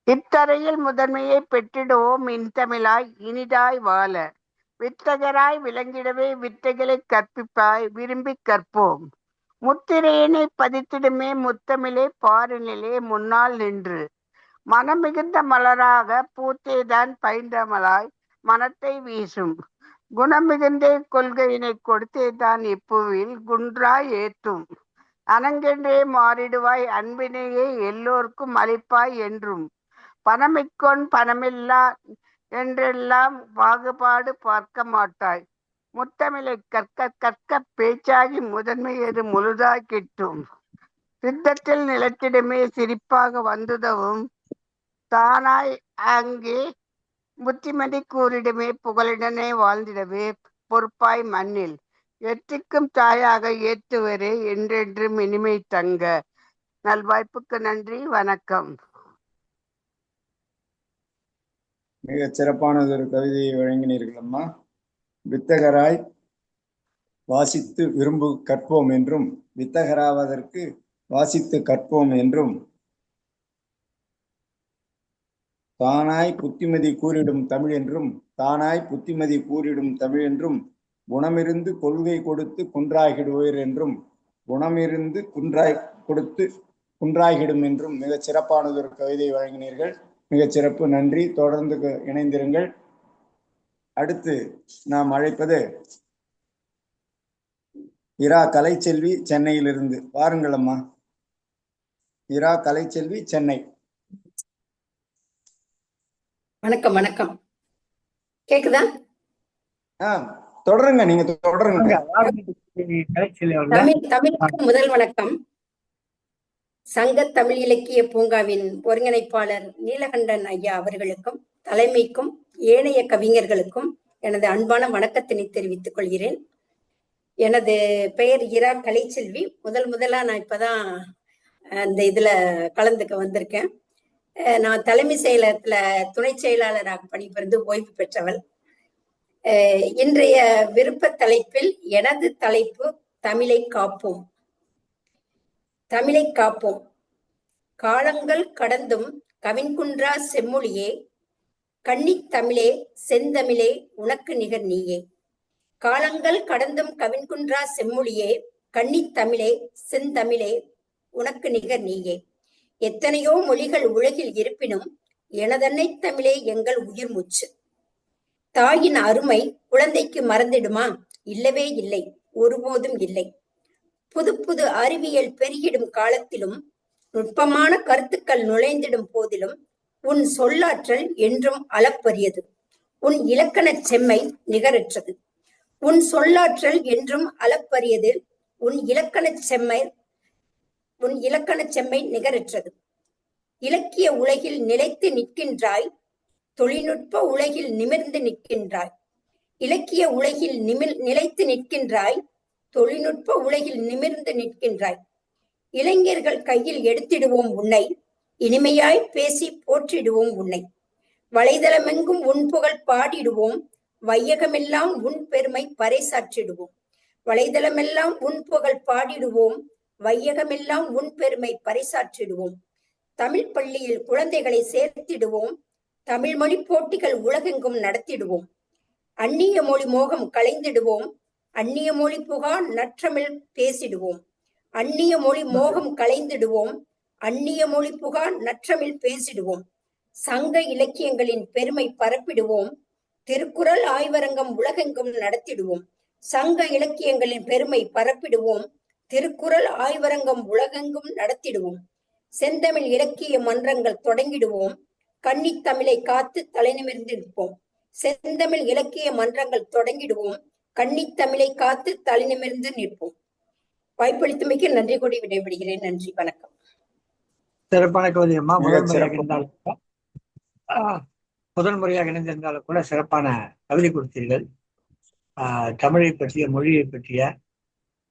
இத்தரையில் முதன்மையை பெற்றிடுவோம் இன்தமிழாய் இனிதாய் வாழ. வித்தகராய் விளங்கிடவே வித்தைகளை கற்பிப்பாய் விரும்பி கற்போம். முத்திரையினை பதித்திடுமே முத்தமிழே பாரினிலே முன்னால் நின்று. மனம் மிகுந்த மலராக பூத்தேதான் பைந்தமிழாய் மனத்தை வீசும். குணம் மிகுந்த கொள்கையினை கொடுத்தேதான் இப்புவில் குன்றாய் ஏற்றும். அனங்கென்றே மாறிடுவாய் அன்பினையே எல்லோருக்கும் அளிப்பாய் என்றும். பணமிக்கொன் பணமில்லா என்றெல்லாம் பாகுபாடு பார்க்க மாட்டாய். முத்தமிழை கற்க கற்க பேச்சாகி முதன்மை எது முழுதாய் கிட்டும். சித்தத்தில் நிலத்திடமே சிரிப்பாக வந்துதவும் தானாய் அங்கே புத்திமதி கூறிடமே புகழிடனே வாழ்ந்திடவே பொறுப்பாய் மண்ணில். எத்திக்கும் தாயாக ஏற்றுவரே என்றென்றும் இனிமை தங்க. நல்வாய்ப்புக்கு நன்றி. வணக்கம். மிகச் சிறப்பானதொரு கவிதையை வழங்கினீர்கள் அம்மா. வித்தகராய் வாசித்து விரும்பு கற்போம் என்றும், வித்தகராவதற்கு வாசித்து கற்போம் என்றும், தானாய் புத்திமதி கூறிடும் தமிழ் என்றும், தானாய் புத்திமதி கூறிடும் தமிழ் என்றும், குணமிருந்து கொள்கை கொடுத்து குன்றாகிடுவீர் என்றும், குணமிருந்து கொடுத்து குன்றாகிடும் என்றும் மிகச் சிறப்பானதொரு கவிதை வழங்கினீர்கள். மிகச் சிறப்பு, நன்றி. தொடர்ந்து இணைந்திருங்கள். அடுத்து நாம் அழைப்பது இரா கலைச்செல்வி, சென்னையிலிருந்து. வாருங்கள் அம்மா. இரா கலைச்செல்வி, சென்னை. வணக்கம். வணக்கம். கேக்குதா? தொடருங்க, நீங்க தொடருங்க. தமிழுக்கு முதல் வணக்கம். சங்க தமிழ் இலக்கிய பூங்காவின் ஒருங்கிணைப்பாளர் நீலகண்டன் ஐயா அவர்களுக்கும் தலைமைக்கும் ஏனைய கவிஞர்களுக்கும் எனது அன்பான வணக்கத்தினை தெரிவித்துக் கொள்கிறேன். எனது பெயர் இரா கலைச்செல்வி. முதலா நான் இப்பதான் அந்த இதுல கலந்துக்க வந்திருக்கேன். நான் தலைமை செயலகத்துல துணை செயலாளராக பணிபுரிந்து ஓய்வு பெற்றவள். இன்றைய விருப்ப தலைப்பில் எனது தலைப்பு தமிழை காப்போம். தமிழை காப்போம். காலங்கள் கடந்தும் கவின்குன்றா செம்மொழியே, கன்னித் தமிழே செந்தமிழே உனக்கு நிகர் நீயே. காலங்கள் கடந்தும் கவின்குன்றா செம்மொழியே, கன்னித் தமிழே செந்தமிழே உனக்கு நிகர் நீயே. எத்தனையோ மொழிகள் உலகில் இருப்பினும் எனதன்னை தமிழே எங்கள் உயிர் மூச்சு. தாயின் அருமை குழந்தைக்கு மறந்திடுமா? இல்லவே இல்லை, ஒருபோதும் இல்லை. புது புது அறிவியல் பெருகிடும் காலத்திலும் நுட்பமான கருத்துக்கள் நுழைந்திடும் போதிலும் உன் சொல்லாற்றல் என்றும் அளப்பரியது. உன் இலக்கணச் செம்மை நிகரற்றது. உன் சொல்லாற்றல் என்றும் அளப்பரியது. உன் இலக்கணச் செம்மை நிகரற்றது. இலக்கிய உலகில் நிலைத்து நிற்கின்றாய், தொழில்நுட்ப உலகில் நிமிர்ந்து நிற்கின்றாய். இலக்கிய உலகில் நிலைத்து நிற்கின்றாய், தொழில்நுட்ப உலகில் நிமிர்ந்து நிற்கின்றாய். இளைஞர்கள் கையில் எடுத்திடுவோம் உன்னை, இனிமையாய் பேசி போற்றிடுவோம் உன்னை. வலைதளமெங்கும் உன் புகழ் பாடிடுவோம், வையகமெல்லாம் உன் பெருமை பறைசாற்றிடுவோம். வலைதளமெல்லாம் உன் புகழ் பாடிடுவோம், வையகமெல்லாம் உன் பெருமை பறைசாற்றிடுவோம். தமிழ் பள்ளியில் குழந்தைகளை சேர்த்திடுவோம், தமிழ் மொழி போட்டிகள் உலகெங்கும் நடத்திடுவோம். அந்நிய மொழி மோகம் களைந்திடுவோம், அந்நிய மொழி புகா நற்றமிழ் பேசிடுவோம். அந்நிய மொழி மோகம் களைந்திடுவோம், அந்நிய மொழி புகா நற்றமிழ் பேசிடுவோம். சங்க இலக்கியங்களின் பெருமை பரப்பிடுவோம், திருக்குறள் ஆய்வரங்கம் உலகெங்கும் நடத்திடுவோம். சங்க இலக்கியங்களின் பெருமை பரப்பிடுவோம், திருக்குறள் ஆய்வரங்கம் உலகெங்கும் நடத்திடுவோம். செந்தமிழ் இலக்கிய மன்றங்கள் தொடங்கிடுவோம், கன்னித் தமிழை காத்து தலைநிமிர்ந்து நிற்போம். செந்தமிழ் இலக்கிய மன்றங்கள் தொடங்கிடுவோம், கன்னித் தமிழை காத்து தலைநிமிர்ந்து நிற்போம். வாய்ப்பளித்தமைக்கு நன்றி கூடி விடைபெறுகிறேன். நன்றி, வணக்கம். சிறப்பான கவிதை அம்மா. முதல் முறையாக இணைந்திருந்தாலும் கூட சிறப்பான கவிதை கொடுத்தீர்கள். தமிழை பற்றிய, மொழியை பற்றிய,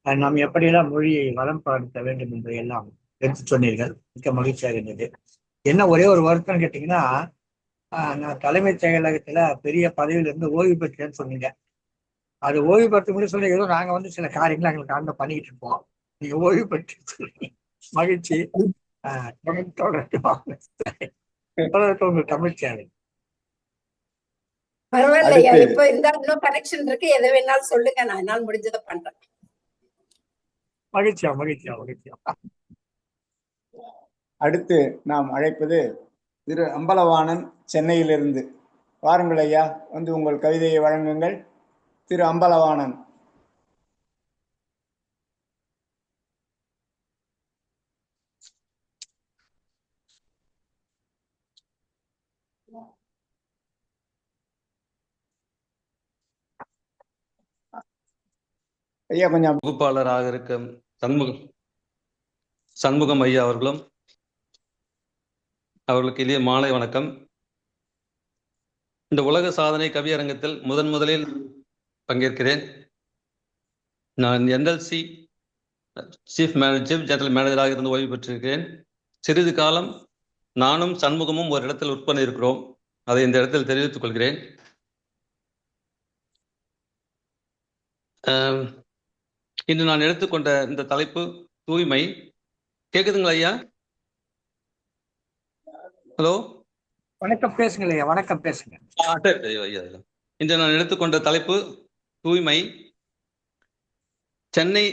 நாம் எப்படியெல்லாம் மொழியை வளம் படுத்த வேண்டும் என்பதையெல்லாம் எடுத்து சொன்னீர்கள். மிக்க மகிழ்ச்சியாக இருந்தது. என்ன ஒரே ஒரு வருத்தம் கேட்டீங்கன்னா, நான் தலைமைச் செயலகத்துல பெரிய பதவியிலிருந்து ஓய்வு பெற்றேன்னு சொன்னீங்க. அது ஓய்வு பெற்று முடிய சொல்லி ஏதோ நாங்க சில காரியங்களை எங்களுக்கு அந்த பண்ணிக்கிட்டு இருப்போம். நீங்க ஓய்வு பெற்று மகிழ்ச்சி. தொடர்ந்து தமிழ் சேனல். பரவாயில்லையா, இப்ப இருந்தாலும் இன்னும் கனெக்ஷன் இருக்கு, எதை வேணாலும் சொல்லுங்க, நான் என்னால் முடிஞ்சதை பண்றேன். மகிழ்ச்சியா மகிழ்ச்சியா மகிழ்ச்சியா. அடுத்து நாம் அழைப்பது திரு அம்பலவாணன், சென்னையிலிருந்து. வாருங்கள் ஐயா, வந்து உங்கள் கவிதையை வழங்குங்கள். திரு அம்பலவாணன். ஐயா கொஞ்சம். வகுப்பாளராக இருக்க சண்முகம் ஐயா அவர்களும் அவர்களுக்கு இளைய மாலை வணக்கம். இந்த உலக சாதனை கவியரங்கத்தில் முதலில் பங்கேற்கிறேன். நான் NLC சீஃப் ஜெனரல் மேனேஜராக இருந்து ஓய்வு பெற்றிருக்கிறேன். சிறிது காலம் நானும் சண்முகமும் ஒரு இடத்தில் ஒர்க் பண்ணியிருக்கிறோம். அதை இந்த இடத்தில் தெரிவித்துக் கொள்கிறேன். இன்று நான் எடுத்துக்கொண்ட இந்த தலைப்பு தூய்மை. கேக்குதுங்களா ஐயா? ஹலோ, வணக்கம், பேசுங்க ஐயா. வணக்கம், பேசுங்க. ஐயா, இன்று நான் எடுத்துக்கொண்ட தலைப்பு தூய்மை. சென்னை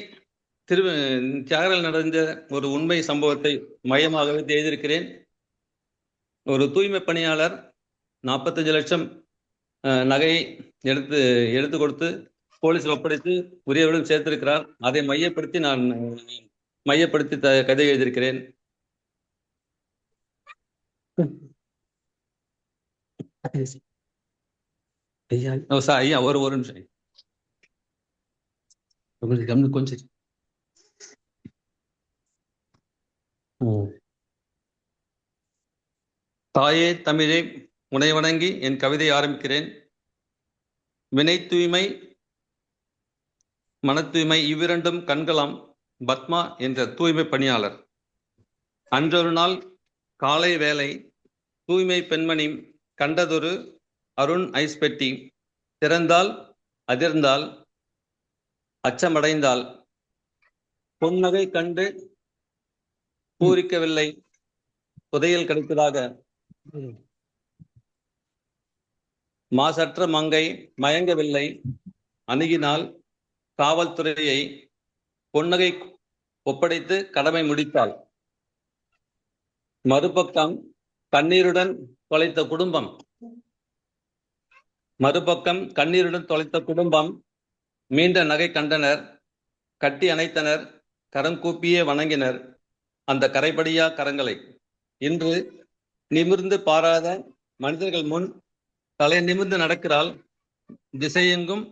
தியாகராயில் நடந்த ஒரு உண்மை சம்பவத்தை மையமாகவே எழுதியிருக்கிறேன். ஒரு தூய்மை பணியாளர் 45 லட்சம் நகை எடுத்து கொடுத்து போலீஸ் ஒப்படைத்து உரியவரிடம் சேர்த்திருக்கிறார். அதை மையப்படுத்தி நான் கதை எழுதியிருக்கிறேன். ஐயா ஒரு நிமிஷம் உங்களுக்கு கவனம் கொஞ்சம். தாயே தமிழே உனை வணங்கி என் கவிதை ஆரம்பிக்கிறேன். வினை தூய்மை மன தூய்மை இவ்விரண்டும் கண்களாம் பத்மா என்ற தூய்மை பணியாளர். அன்றொரு நாள் காலை வேளை தூய்மை பெண்மணி கண்டதொரு அருண் ஐஸ் பெட்டி. திறந்தால் அதிர்ந்தால் அச்சமடைந்தால் பொன்னகை கண்டு பூரிக்கவில்லை, புதையல் கிடைத்ததாக. மாசற்ற மங்கை மயங்கவில்லை, அணுகினால் காவல்துறையை பொன்னகை ஒப்படைத்து கடமை முடித்தாள். மறுபக்கம் கண்ணீருடன் தொலைத்த குடும்பம் மீண்ட நகை கண்டனர், கட்டி அணைத்தனர், கரம் கூப்பியே வணங்கினர் அந்த கரைபடியா கரங்களை. இன்று நிமிர்ந்து பாராத மனிதர்கள் முன் தலை நிமிர்ந்து நடக்கிறாள். திசையெங்கும்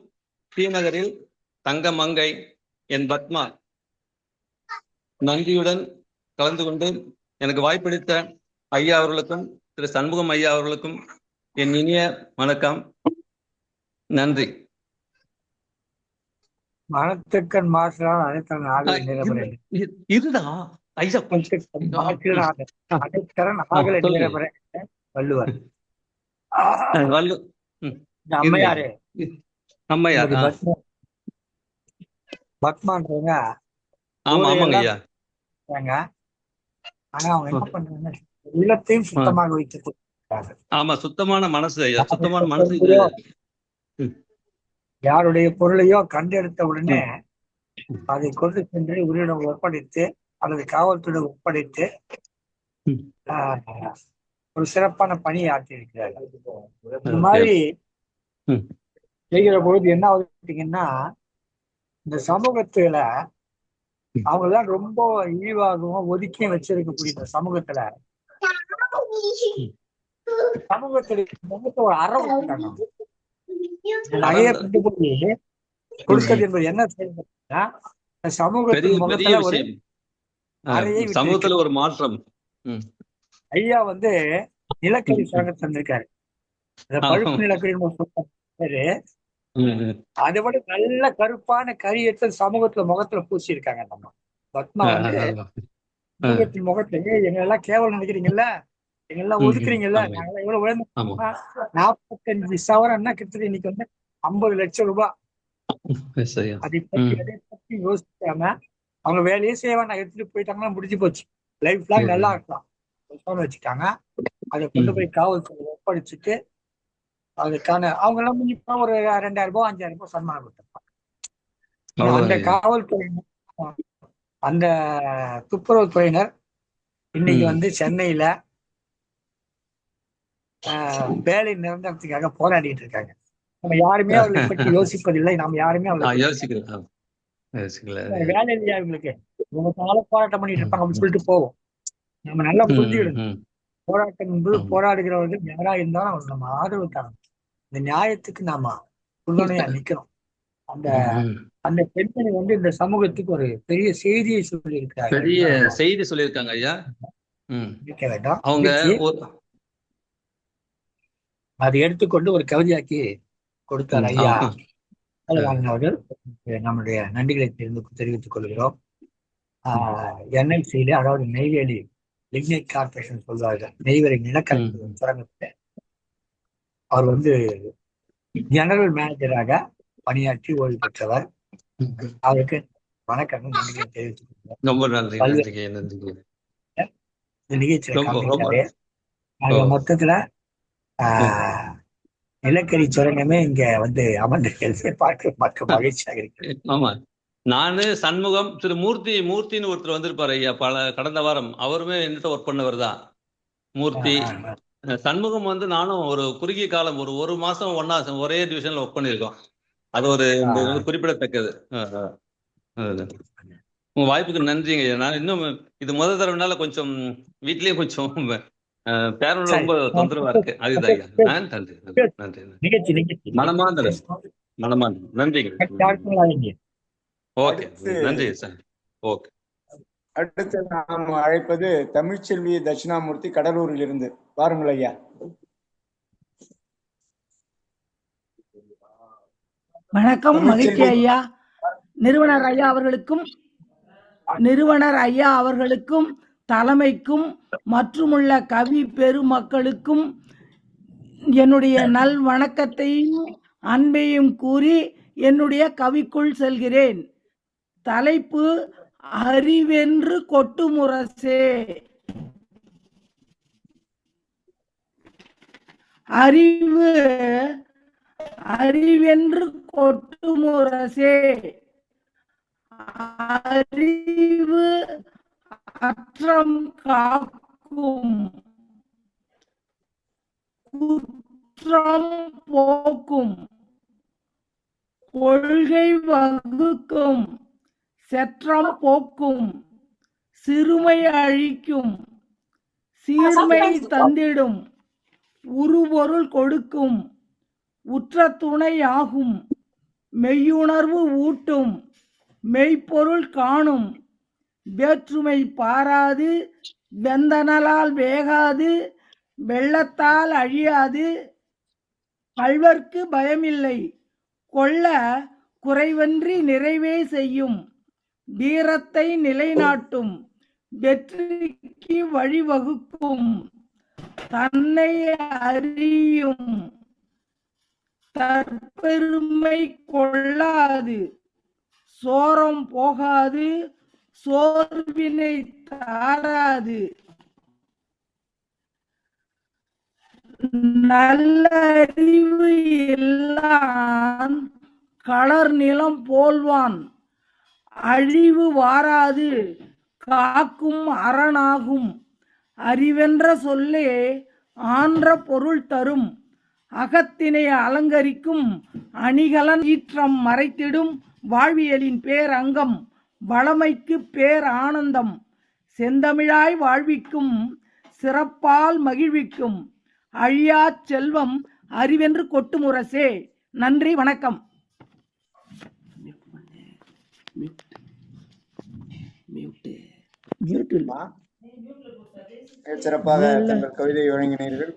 ஸ்ரீநகரில் தங்க மங்கை என் பத்மா. நன்றியுடன் கலந்து கொண்டு எனக்கு வாய்ப்பளித்த ஐயா அவர்களுக்கும் திரு சண்முகம் ஐயா அவர்களுக்கும் என் இனிய வணக்கம். நன்றி. மனத்துக்கண் மாற்றால் அனைத்தரன் ஆகலை நிரபரை. இருடா ஐயா, அனைத்தரன் ஆகலை நிரபரை வள்ளுவர். அம்மையாரு பத்மான்றவங்க. ஆனா அவங்க என்ன பண்றாங்க, உள்ளத்தையும் சுத்தமாக வைத்துக் கொண்டிருக்கிறார்கள். ஆமா, சுத்தமான மனசு ஐயா, சுத்தமான மனசு. யாருடைய பொருளையோ கண்டெடுத்த உடனே அதை கொண்டு சென்று உரியிடம் ஒப்படைத்து அல்லது காவல்துறை ஒப்படைத்து ஒரு சிறப்பான பணியை ஆற்றியிருக்கிறார்கள். இந்த மாதிரி செய்கிற பொழுது என்ன ஆகுதுன்னா, இந்த சமூகத்துல அவங்கெல்லாம் ரொம்ப இழிவாகவும் ஒதுக்கியும் வச்சிருக்கக்கூடிய இந்த சமூகத்துல முகத்தை ஒரு அறம் நகையை கொண்டு போய் கொடுக்கிறது என்பது என்ன செய்யணும்னா, சமூகத்தின் முகத்துல ஒரு சமூகத்துல ஒரு மாற்றம். ஐயா நிலக்கரி சுரங்க தந்திருக்காரு. பழுப்பு நிலக்கரி பேரு. அதை விட நல்ல கருப்பான கறி எடுத்து சமூகத்துல முகத்துல பூசி இருக்காங்க. நம்ம பத்மா சமூகத்தின் முகத்துல எங்கெல்லாம் கேவலம் நினைக்கிறீங்கல்ல, எங்கெல்லாம் ஒதுக்குறீங்கல்ல, நாங்கெல்லாம் எவ்வளவு உயர்ந்து 45 சவரம்னா கிட்டத்தட்ட இன்னைக்கு 50 லட்சம் ரூபாய். அதை பத்தி யோசிக்காம அவங்க வேலையே செய்வாங்க, எடுத்துட்டு போயிட்டாங்கன்னா முடிஞ்சு போச்சு, லைஃப் லாங் நல்லா இருக்கலாம் வச்சுட்டாங்க. அதை கொண்டு போய் காவல்துறை ஒப்படைச்சிட்டு அதுக்கான அவங்க எல்லாம் முடிஞ்சா ஒரு 2000 ரூபாய் 5000 ரூபாய் சன்மானம் கொடுத்திருப்பாங்க. அந்த காவல்துறை அந்த துப்புரவுத்துறையினர் இன்னைக்கு சென்னையில வேலை நிரந்தரத்துக்காக போராடிட்டு இருக்காங்க. நம்ம யாருமே அவர்களை பற்றி யோசிப்பதில்லை. நம்ம யாருமே வேலை இல்லையா இவங்களுக்கு, இவங்க போராட்டம் பண்ணிட்டு இருப்பாங்க அப்படின்னு சொல்லிட்டு போவோம். நம்ம நல்லா புரிஞ்சுக்கணும், போராட்டம் என்பது போராடுகிறவர்கள் யாரா இருந்தாலும் அவங்க நம்ம ஆதரவு தரணும். இந்த நியாயத்துக்கு நாம உறுதுணையா நிக்கணும். அந்த பெண்மணி இந்த சமூகத்துக்கு ஒரு பெரிய செய்தியை சொல்லியிருக்காங்க. பெரிய செய்தி சொல்லியிருக்காங்க ஐயா. இருக்க வேண்டாம். அதை எடுத்துக்கொண்டு ஒரு கவிதையாக்கி கொடுத்தார் ஐயா அவர்கள். நம்முடைய நன்றிகளை தெரிவித்துக் கொள்கிறோம். NLC-ல, அதாவது நெய்வேலி லிக்னைட் கார்பரேஷன் சொல்வார்கள், நெய்வேலி நிலக்கரி சுரங்கத்தை அவர் வந்து ஜெனரல் மேனேஜராக பணியாற்றி ஓய்வு பெற்றவர். அவருக்கு வணக்கம் நன்றியை தெரிவித்துக் ரொம்ப நன்றி. இந்த நிகழ்ச்சியில கலந்துக்கிட்டாரு. ஆக மொத்தத்துல நிலக்கரி சுரங்கமே இங்க வந்து அமர்ந்து பார்க்க மற்ற மகிழ்ச்சியாக இருக்கு. ஆமா, நானு சண்முகம் திரு மூர்த்தின்னு ஒருத்தர் வந்திருப்பாரு ஐயா, கடந்த வாரம். அவருமே என்கிட்ட ஒர்க் பண்ணவர் தான். மூர்த்தி சண்முகம் வந்து நானும் ஒரு குறுகிய காலம் ஒரு மாசம் ஒரே டிவிஷன்ல ஒர்க் பண்ணியிருக்கோம். அது ஒரு குறிப்பிடத்தக்கது. உங்க வாய்ப்புக்கு நன்றிங்க ஐயா. நான் இன்னும் இது முதல் தடவைனால கொஞ்சம் வீட்லயே கொஞ்சம் பேரன் ரொம்ப தொந்தரவா இருக்கு. அதுதான் ஐயா. நன்றி. மனமார்ந்த நன்றிங்க. ஓகே, நன்றி சார். ஓகே. அடுத்து நாம் அழைப்பது தமிழ்ச்செல்வி தட்சிணாமூர்த்தி, கடலூரில் இருந்து. வாருங்கள் ஐயா. வணக்கம், மகிழ்ச்சி ஐயா. நிறுவனர் ஐயா அவர்களுக்கும் தலைமைக்கும் மற்றுமுள்ள கவி பெருமக்களுக்கும் என்னுடைய நல் வணக்கத்தையும் அன்பையும் கூறி என்னுடைய கவிக்குள் செல்கிறேன். தலைப்பு அறிவென்று கொட்டுமுரசே. அறிவென்று கொட்டுமுரசே, அறிவு அற்றம் காக்கும், குற்றம் போக்கும், கொள்கை வகுக்கும், செற்றம் போக்கும், சிறுமை அழிக்கும், சீர்மை தந்திடும், உருபொருள் கொடுக்கும், உற்ற துணை ஆகும், மெய்யுணர்வு ஊட்டும், மெய்ப்பொருள் காணும், வேற்றுமை பாராது, வெந்தனலால் வேகாது, வெள்ளத்தால் அழியாது, கள்வர்க்கு பயமில்லை, கொள்ள குறைவன்றி நிறைவே செய்யும், வீரத்தை நிலைநாட்டும், வெற்றிக்கு வழிவகுக்கும், தன்னை அறியும், தற்பெருமை கொள்ளாது, சோரம் போகாது, சோர்வினை தாராது, நல்லறிவு இல்லான் களர் நிலம் போல்வான், அழிவு வாராது, காக்கும் அரணாகும், அறிவென்ற சொல்லே ஆன்ற பொருள் தரும், அகத்தினை அலங்கரிக்கும், அணிகலன் ஈற்றம் மறைத்திடும், வாழ்வியலின் பேரங்கம், வளமைக்கு பேர் ஆனந்தம், செந்தமிழாய் வாழ்விக்கும், சிறப்பால் மகிழ்விக்கும், அழியா செல்வம், அறிவென்று கொட்டுமுரசே. நன்றி, வணக்கம். சிறப்பாக தங்கள் கவிதை வழங்கினீர்கள்.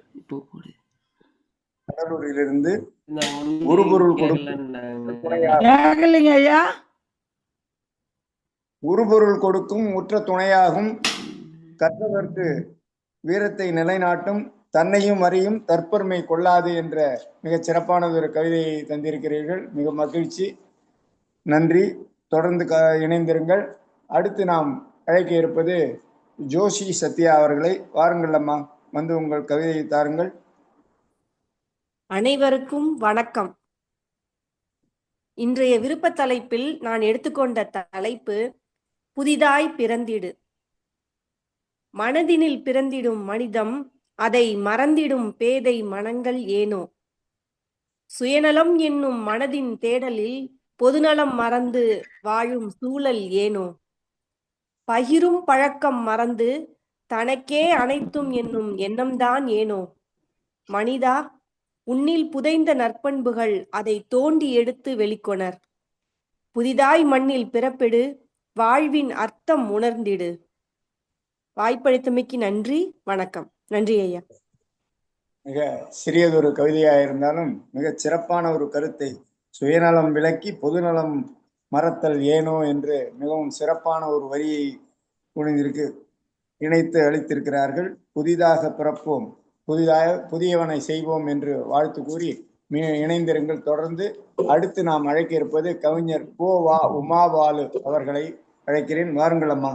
கடலூரிலிருந்து உருபொருள் கொடுக்கும், உற்ற துணையாகும், கற்றவர்க்கு வீரத்தை நிலைநாட்டும், தன்னையும் அறியும், தற்பெருமை கொள்ளாது என்ற மிகச் சிறப்பானது ஒரு கவிதையை தந்திருக்கிறீர்கள். மிக மகிழ்ச்சி, நன்றி. தொடர்ந்து இணைந்திருங்கள். அடுத்து நாம் அழைக்க இருப்பது ஜோஷி சத்யா அவர்களை. வாருங்கள் அம்மா, வந்து உங்கள் கவிதையை தாருங்கள். அனைவருக்கும் வணக்கம். இன்றைய விருப்ப தலைப்பில் நான் எடுத்துக்கொண்ட தலைப்பு புதிதாய் பிறந்திடு. மனதினில் பிறந்திடும் மனிதம், அதை மறந்திடும் பேதை மனங்கள் ஏனோ. சுயநலம் என்னும் மனதின் தேடலில் பொதுநலம் மறந்து வாழும் சூழல் ஏனோ. பகிரும் பழக்கம் மறந்து தனக்கே அனைத்தும் என்னும் எண்ணம்தான் ஏனோ. மனிதா, உன்னில் புதைந்த நற்பண்புகள் அதை தோண்டி எடுத்து வெளிக்கொணர். புதிதாய் மண்ணில் பிறப்பிடு, வாழ்வின் அர்த்தம் உணர்ந்திடு. வாய்ப்பளித்தமைக்கு நன்றி, வணக்கம். நன்றி ஐயா. மிக சிறியதொரு கவிதையாக இருந்தாலும் மிக சிறப்பான ஒரு கருத்தை சுயநலம் விளக்கி பொதுநலம் மறத்தல் ஏனோ என்று மிகவும் சிறப்பான ஒரு வரியை இணைத்து அளித்திருக்கிறார்கள். புதிதாக பிறப்போம், புதியவனை செய்வோம் என்று வாழ்த்து கூறி இணைந்திருங்கள். தொடர்ந்து அடுத்து நாம் அழைக்க இருப்பது கவிஞர் கோ.வா. உமாபாலு அவர்களை அழைக்கிறேன். வாருங்கள் அம்மா.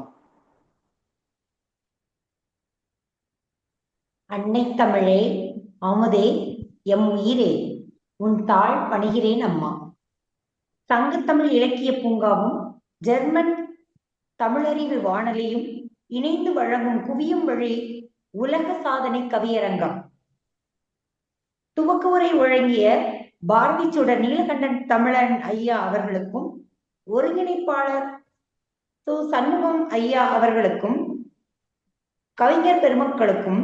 அன்னை தமிழே, அமுதே, எம் உயிரே, உன் தாழ் பணிகிறேன் அம்மா. சங்கத்தமிழ் இலக்கிய பூங்காவும் ஜெர்மன் தமிழறிவு வானொலியும் இணைந்து வழங்கும் குவியும் வழி உலக சாதனை கவியரங்கம். துவக்க உரை வழங்கிய பாரதி சுடர் நீலகண்டன் தமிழன் ஐயா அவர்களுக்கும் ஒருங்கிணைப்பாளர் சு. சண்முகம் ஐயா அவர்களுக்கும் கவிஞர் பெருமக்களுக்கும்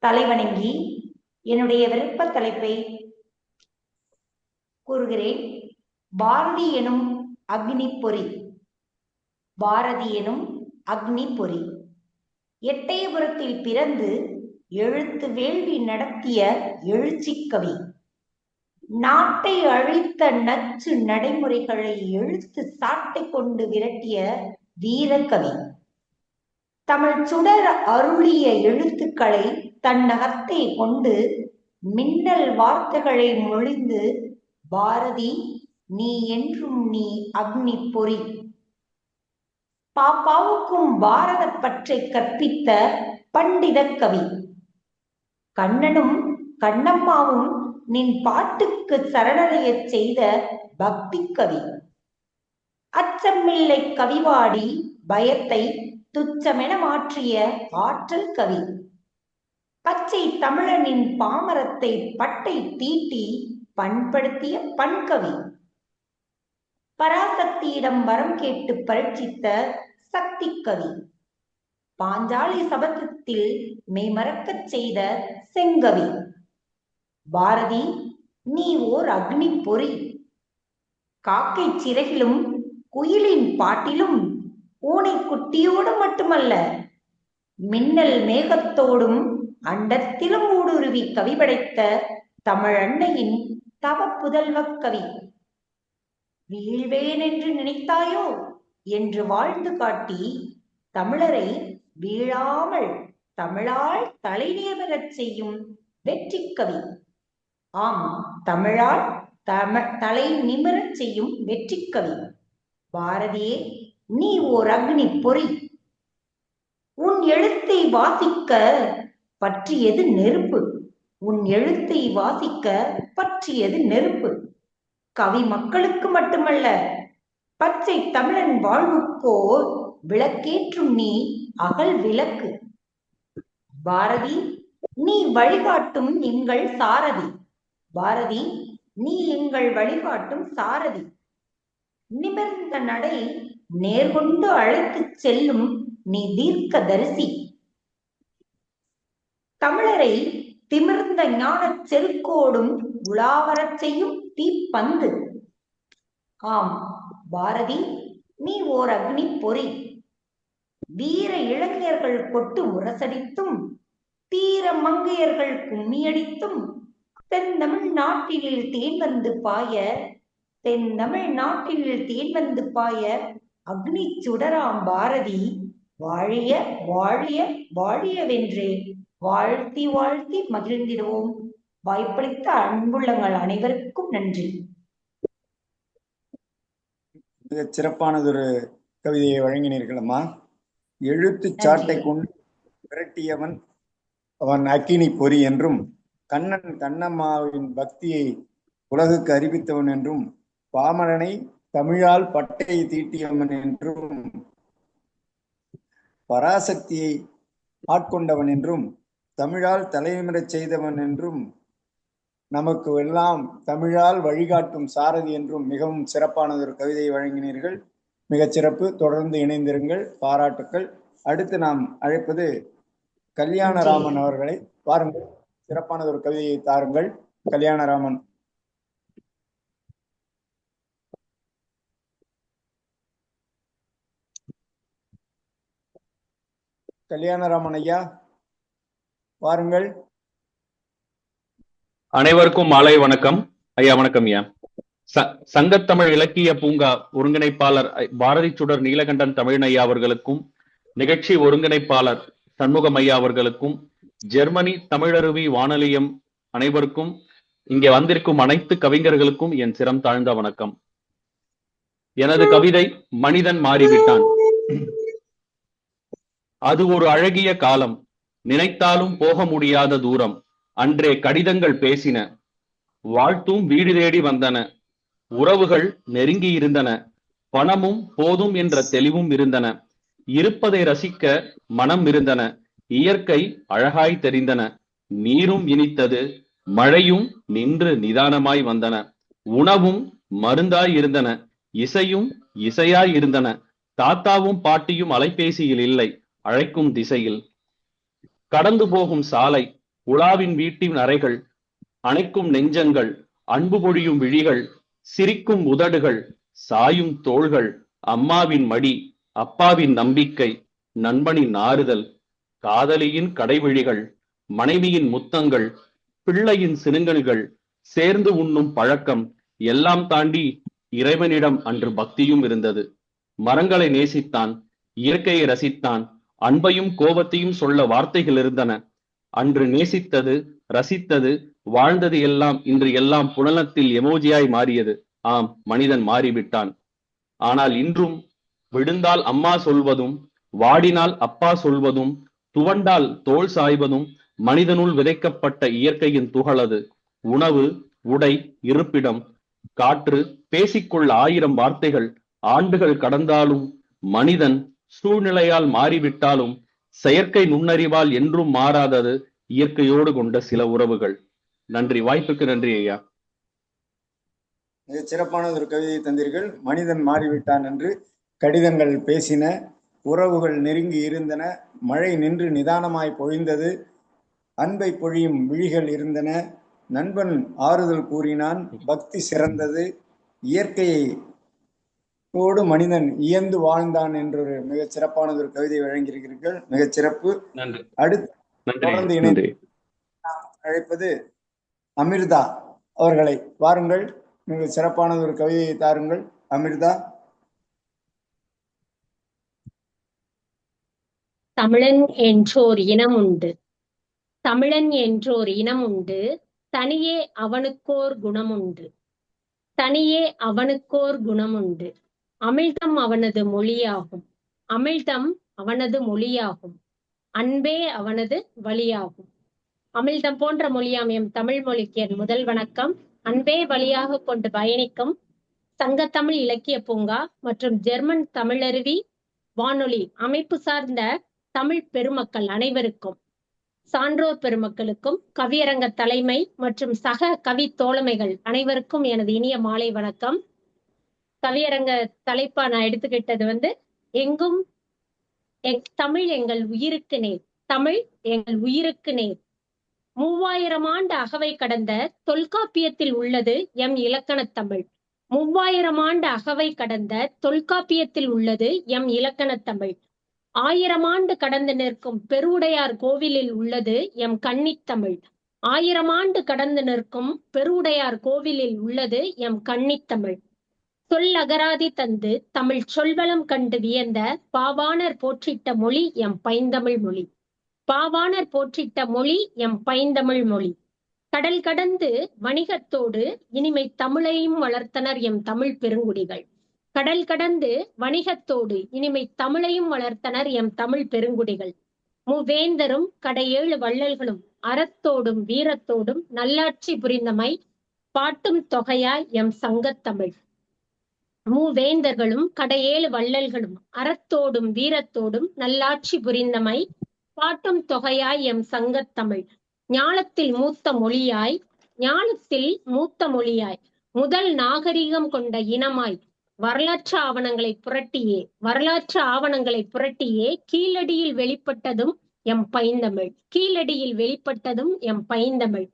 தலைவணங்கி என்னுடைய விருப்ப தலைப்பை கூறுகிறேன். பாரதி எனும் அக்னி பொறி. பாரதி எனும் அக்னி பொறி. எட்டயபுரத்தில் பிறந்து எழுத்து வேள்வி நடத்திய எழுச்சி கவி. நாட்டை அழித்த நச்சு நடைமுறைகளை எழுத்து சாட்டை கொண்டு விரட்டிய வீரக்கவி. தமிழ் சுடர் அருளிய எழுத்துக்களை தன்னகத்தை கொண்டு மின்னல் வார்த்தைகளை மொழிந்து பாரதி நீ என்றும் நீ அக்னி பொறி. பாப்பாவுக்கும் பாரத பற்றை கற்பித்த பண்டித கவி. கண்ணனும் கண்ணம்மாவும் நின் பாட்டுக்கு சரணடைய செய்த பக்தி கவி. அச்சமில்லை கவிவாடி பயத்தை துச்சமென மாற்றிய ஆற்றல் கவி. பச்சை தமிழனின் பாமரத்தை பட்டை தீட்டி பண்படுத்திய பண்கவி. பராசக்தியிடம் வரம் கேட்டு பரீட்சித்த சக்தி கவி. பாஞ்சாலி சபதத்தில் மெய்மறக்கச் செய்த செங்கவி. பாரதி நீ ஓர் அக்னி பொறி. காக்கை சிறகிலும் குயிலின் பாட்டிலும் பூனை குட்டியோடு மட்டுமல்ல, மின்னல் மேகத்தோடும் அண்டத்திலும் ஊடுருவி கவி படைத்த தமிழன்னையின் தவ புதல்வ கவி. வீழ்வேன் என்று நினைத்தாயோ என்று வாழ்ந்து காட்டி தமிழரை வீழாமல் தமிழால் தலை நிமிரச் செய்யும் வெற்றி கவி. ஆம், தமிழால் தலை நிமிரச் செய்யும் வெற்றி கவி. பாரதியே நீ ஓர் அக்னி பொறி. உன் எழுத்தை வாசிக்க பற்றியது நெருப்பு. உன் எழுத்தை வாசிக்க பற்றியது நெருப்பு. கவி மக்களுக்கு மட்டுமல்ல, பச்சை தமிழன் வாழ்வுக்கோ விளக்கேற்றும் நீ அகல் விளக்கு. பாரதி நீ வழிகாட்டும் எங்கள் சாரதி. பாரதி நீ எங்கள் வழிகாட்டும் சாரதி. நிமிர்ந்த நடை நேர்கொண்டு அழைத்துச் செல்லும் நீ தீர்க்க தரிசி. தமிழரை திமிர்ந்த ஞான செருக்கோடும் உலாவரச் செய்யும் தீப்பந்து. ஆம் பாரதி நீ ஓர் அக்னி பொறி. வீர இளைஞர்கள் கொட்டு முரசடித்தும் தீர மங்கையர்கள் கும்மியடித்தும் தென்தமிழ் நாட்டினில் தேன் வந்து பாய, தென்தமிழ் நாட்டினில் தேன் வந்து பாய அக்னி சுடராம் பாரதி வாழிய வாழிய வாழியவென்றே வாழ்த்தி வாழ்த்தி மகிழ்ந்திடுவோம். வாய்ப்பளித்த அன்புள்ளங்கள் அனைவருக்கும் நன்றி. மிக சிறப்பானதொரு கவிதையை வழங்கினீர்கள் அம்மா. எழுத்து சாட்டை கொண்டு விரட்டியவன் அவன் அக்கினி பொறி என்றும், கண்ணன் கண்ணம்மாவின் பக்தியை உலகுக்கு அறிவித்தவன் என்றும், பாமரனை தமிழால் பட்டை தீட்டியவன் என்றும், பராசக்தியை ஆட்கொண்டவன் என்றும், தமிழால் தலைநிமிரச் செய்தவன் என்றும், நமக்கு எல்லாம் தமிழால் வழிகாட்டும் சாரதி என்றும் மிகவும் சிறப்பானதொரு கவிதையை வழங்கினீர்கள். மிகச் சிறப்பு. தொடர்ந்து இணைந்திருங்கள். பாராட்டுக்கள். அடுத்து நாம் அழைப்பது கல்யாணராமன் அவர்களை. பாருங்கள், சிறப்பானதொரு கவிதையை தாருங்கள். கல்யாணராமன். கல்யாணராமன் ஐயா வாருங்கள். அனைவருக்கும் மாலை வணக்கம் ஐயா. வணக்கம் ஐயா. சங்கத்தமிழ் இலக்கிய பூங்கா ஒருங்கிணைப்பாளர் பாரதி சுடர் நீலகண்டன் தமிழனையா அவர்களுக்கும், நிகழ்ச்சி ஒருங்கிணைப்பாளர் சண்முகம் ஐயா அவர்களுக்கும், ஜெர்மனி தமிழருவி வானொலியம் அனைவருக்கும், இங்கே வந்திருக்கும் அனைத்து கவிஞர்களுக்கும் என் சிரம் தாழ்ந்த வணக்கம். எனது கவிதை மனிதன் மாறிவிட்டான். அது ஒரு அழகிய காலம், நினைத்தாலும் போக முடியாத தூரம். அன்றே கடிதங்கள் பேசின, வாழ்த்தும் வீடு தேடி வந்தன, உறவுகள் நெருங்கி இருந்தன, பணமும் போதும் என்ற தெளிவும் இருந்தன, இருப்பதை ரசிக்க மனம் இருந்தன, இயற்கை அழகாய் தெரிந்தன, நீரும் இனித்தது, மழையும் நின்று நிதானமாய் வந்தன, உணவும் மருந்தாய் இருந்தன, இசையும் இசையாய் இருந்தன, தாத்தாவும் பாட்டியும் அலைபேசியில் இல்லை, அழைக்கும் திசையில். கடந்து போகும் சாலை, உலாவின் வீட்டின் அறைகள், அணைக்கும் நெஞ்சங்கள், அன்பு பொழியும் விழிகள், சிரிக்கும் உதடுகள், சாயும் தோள்கள், அம்மாவின் மடி, அப்பாவின் நம்பிக்கை, நண்பனின் ஆறுதல், காதலியின் கடைவிழிகள், மனைவியின் முத்தங்கள், பிள்ளையின் சினுங்கல்கள், சேர்ந்து உண்ணும் பழக்கம், எல்லாம் தாண்டி இறைவனிடம் அன்று பக்தியும் இருந்தது. மரங்களை நேசித்தான், இயற்கையை ரசித்தான், அன்பையும் கோபத்தையும் சொல்ல வார்த்தைகள் இருந்தன. அன்று நேசித்தது, ரசித்தது, வாழ்ந்தது எல்லாம் இன்று எல்லாம் புலனத்தில் எமோஜியாய் மாறியது. ஆம், மனிதன் மாறிவிட்டான். ஆனால் இன்றும் விழுந்தால் அம்மா சொல்வதும், வாடினால் அப்பா சொல்வதும், துவண்டால் தோல் சாய்வதும் மனிதனுள் விதைக்கப்பட்ட இயற்கையின் துகளது. உணவு, உடை, இருப்பிடம், காற்று, பேசிக்கொள்ள 1000 வார்த்தைகள், ஆண்டுகள் கடந்தாலும் மனிதன் சூழ்நிலையால் மாறிவிட்டாலும் செயற்கை நுண்ணறிவால் என்றும் மாறாதது இயற்கையோடு கொண்ட சில உறவுகள். நன்றி. வாய்ப்புக்கு நன்றி ஐயா. மிக சிறப்பான ஒரு கவிதையை தந்தீர்கள். மனிதன் மாறிவிட்டான் என்று கடிதங்கள் பேசின, உறவுகள் நெருங்கி இருந்தன, மழை நின்று நிதானமாய் பொழிந்தது, அன்பை பொழியும் விழிகள் இருந்தன, நண்பன் ஆறுதல் கூறினான், பக்தி சிறந்தது, இயற்கையை ோடு மனிதன் இயந்து வாழ்ந்தான் என்றொரு மிக சிறப்பானது ஒரு கவிதை வழங்கியிருக்கிறீர்கள். மிகச் சிறப்பு. அடுத்து தொடர்ந்து இணைந்து அழைப்பது அமிர்தா அவர்களை. வாருங்கள், மிக சிறப்பானது ஒரு கவிதையை தாருங்கள் அமிர்தா. தமிழன் என்றோர் இனம் உண்டு, தமிழன் என்றோர் இனம் உண்டு, தனியே அவனுக்கோர் குணமுண்டு, தனியே அவனுக்கோர் குணமுண்டு. அமிழ்தம் அவனது மொழியாகும், அமிழ்தம் அவனது மொழியாகும், அன்பே அவனது வழியாகும். அமிழ்தம் போன்ற மொழியாம் எம் தமிழ் மொழிக்கு என் முதல் வணக்கம். அன்பே வழியாக கொண்டு பயணிக்கும் சங்கத்தமிழ் இலக்கிய பூங்கா மற்றும் ஜெர்மன் தமிழருவி வானொலி அமைப்பு சார்ந்த தமிழ் பெருமக்கள் அனைவருக்கும், சான்றோர் பெருமக்களுக்கும், கவியரங்க தலைமை மற்றும் சக கவி தோழமைகள் அனைவருக்கும் எனது இனிய மாலை வணக்கம். கவியரங்க தலைப்பா நான் எடுத்துக்கிட்டது எங்கும் தமிழ் எங்கள் உயிருக்கு நேர், தமிழ் எங்கள் உயிருக்கு நேர். 3000 ஆண்டு அகவை கடந்த தொல்காப்பியத்தில் உள்ளது எம் இலக்கணத் தமிழ். 3000 ஆண்டு அகவை கடந்த தொல்காப்பியத்தில் உள்ளது எம் இலக்கணத் தமிழ். 1000 ஆண்டு கடந்து நிற்கும் பெருவுடையார் கோவிலில் உள்ளது எம் கன்னித்தமிழ். 1000 ஆண்டு கடந்து நிற்கும் பெருவுடையார் கோவிலில் உள்ளது எம் கன்னித்தமிழ். சொல்லகராதி தந்து தமிழ் சொல்வளம் கண்டு வியந்த பாவாணர் போற்றிட்ட மொழி எம் பைந்தமிழ் மொழி. பாவாணர் போற்றிட்ட மொழி எம் பைந்தமிழ் மொழி. கடல் கடந்து வணிகத்தோடு இனிமை தமிழையும் வளர்த்தனர் எம் தமிழ் பெருங்குடிகள். கடல் கடந்து வணிகத்தோடு இனிமை தமிழையும் வளர்த்தனர் எம் தமிழ் பெருங்குடிகள். மூவேந்தரும் கடையேழு வள்ளல்களும் அறத்தோடும் வீரத்தோடும் நல்லாட்சி புரிந்தமை பாட்டும் தொகையாய் எம் சங்கத்தமிழ். மூவேந்தர்களும் கடையேழு வள்ளல்களும் அறத்தோடும் வீரத்தோடும் நல்லாட்சி புரிந்தமை பாட்டும் தொகையாய் எம் சங்கத்தமிழ். ஞாலத்தில் மூத்த மொழியாய், ஞானத்தில் மூத்த மொழியாய், முதல் நாகரிகம் கொண்ட இனமாய், வரலாற்று ஆவணங்களை புரட்டியே கீழடியில் வெளிப்பட்டதும் எம் பைந்தமிழ். கீழடியில் வெளிப்பட்டதும் எம் பைந்தமிழ்.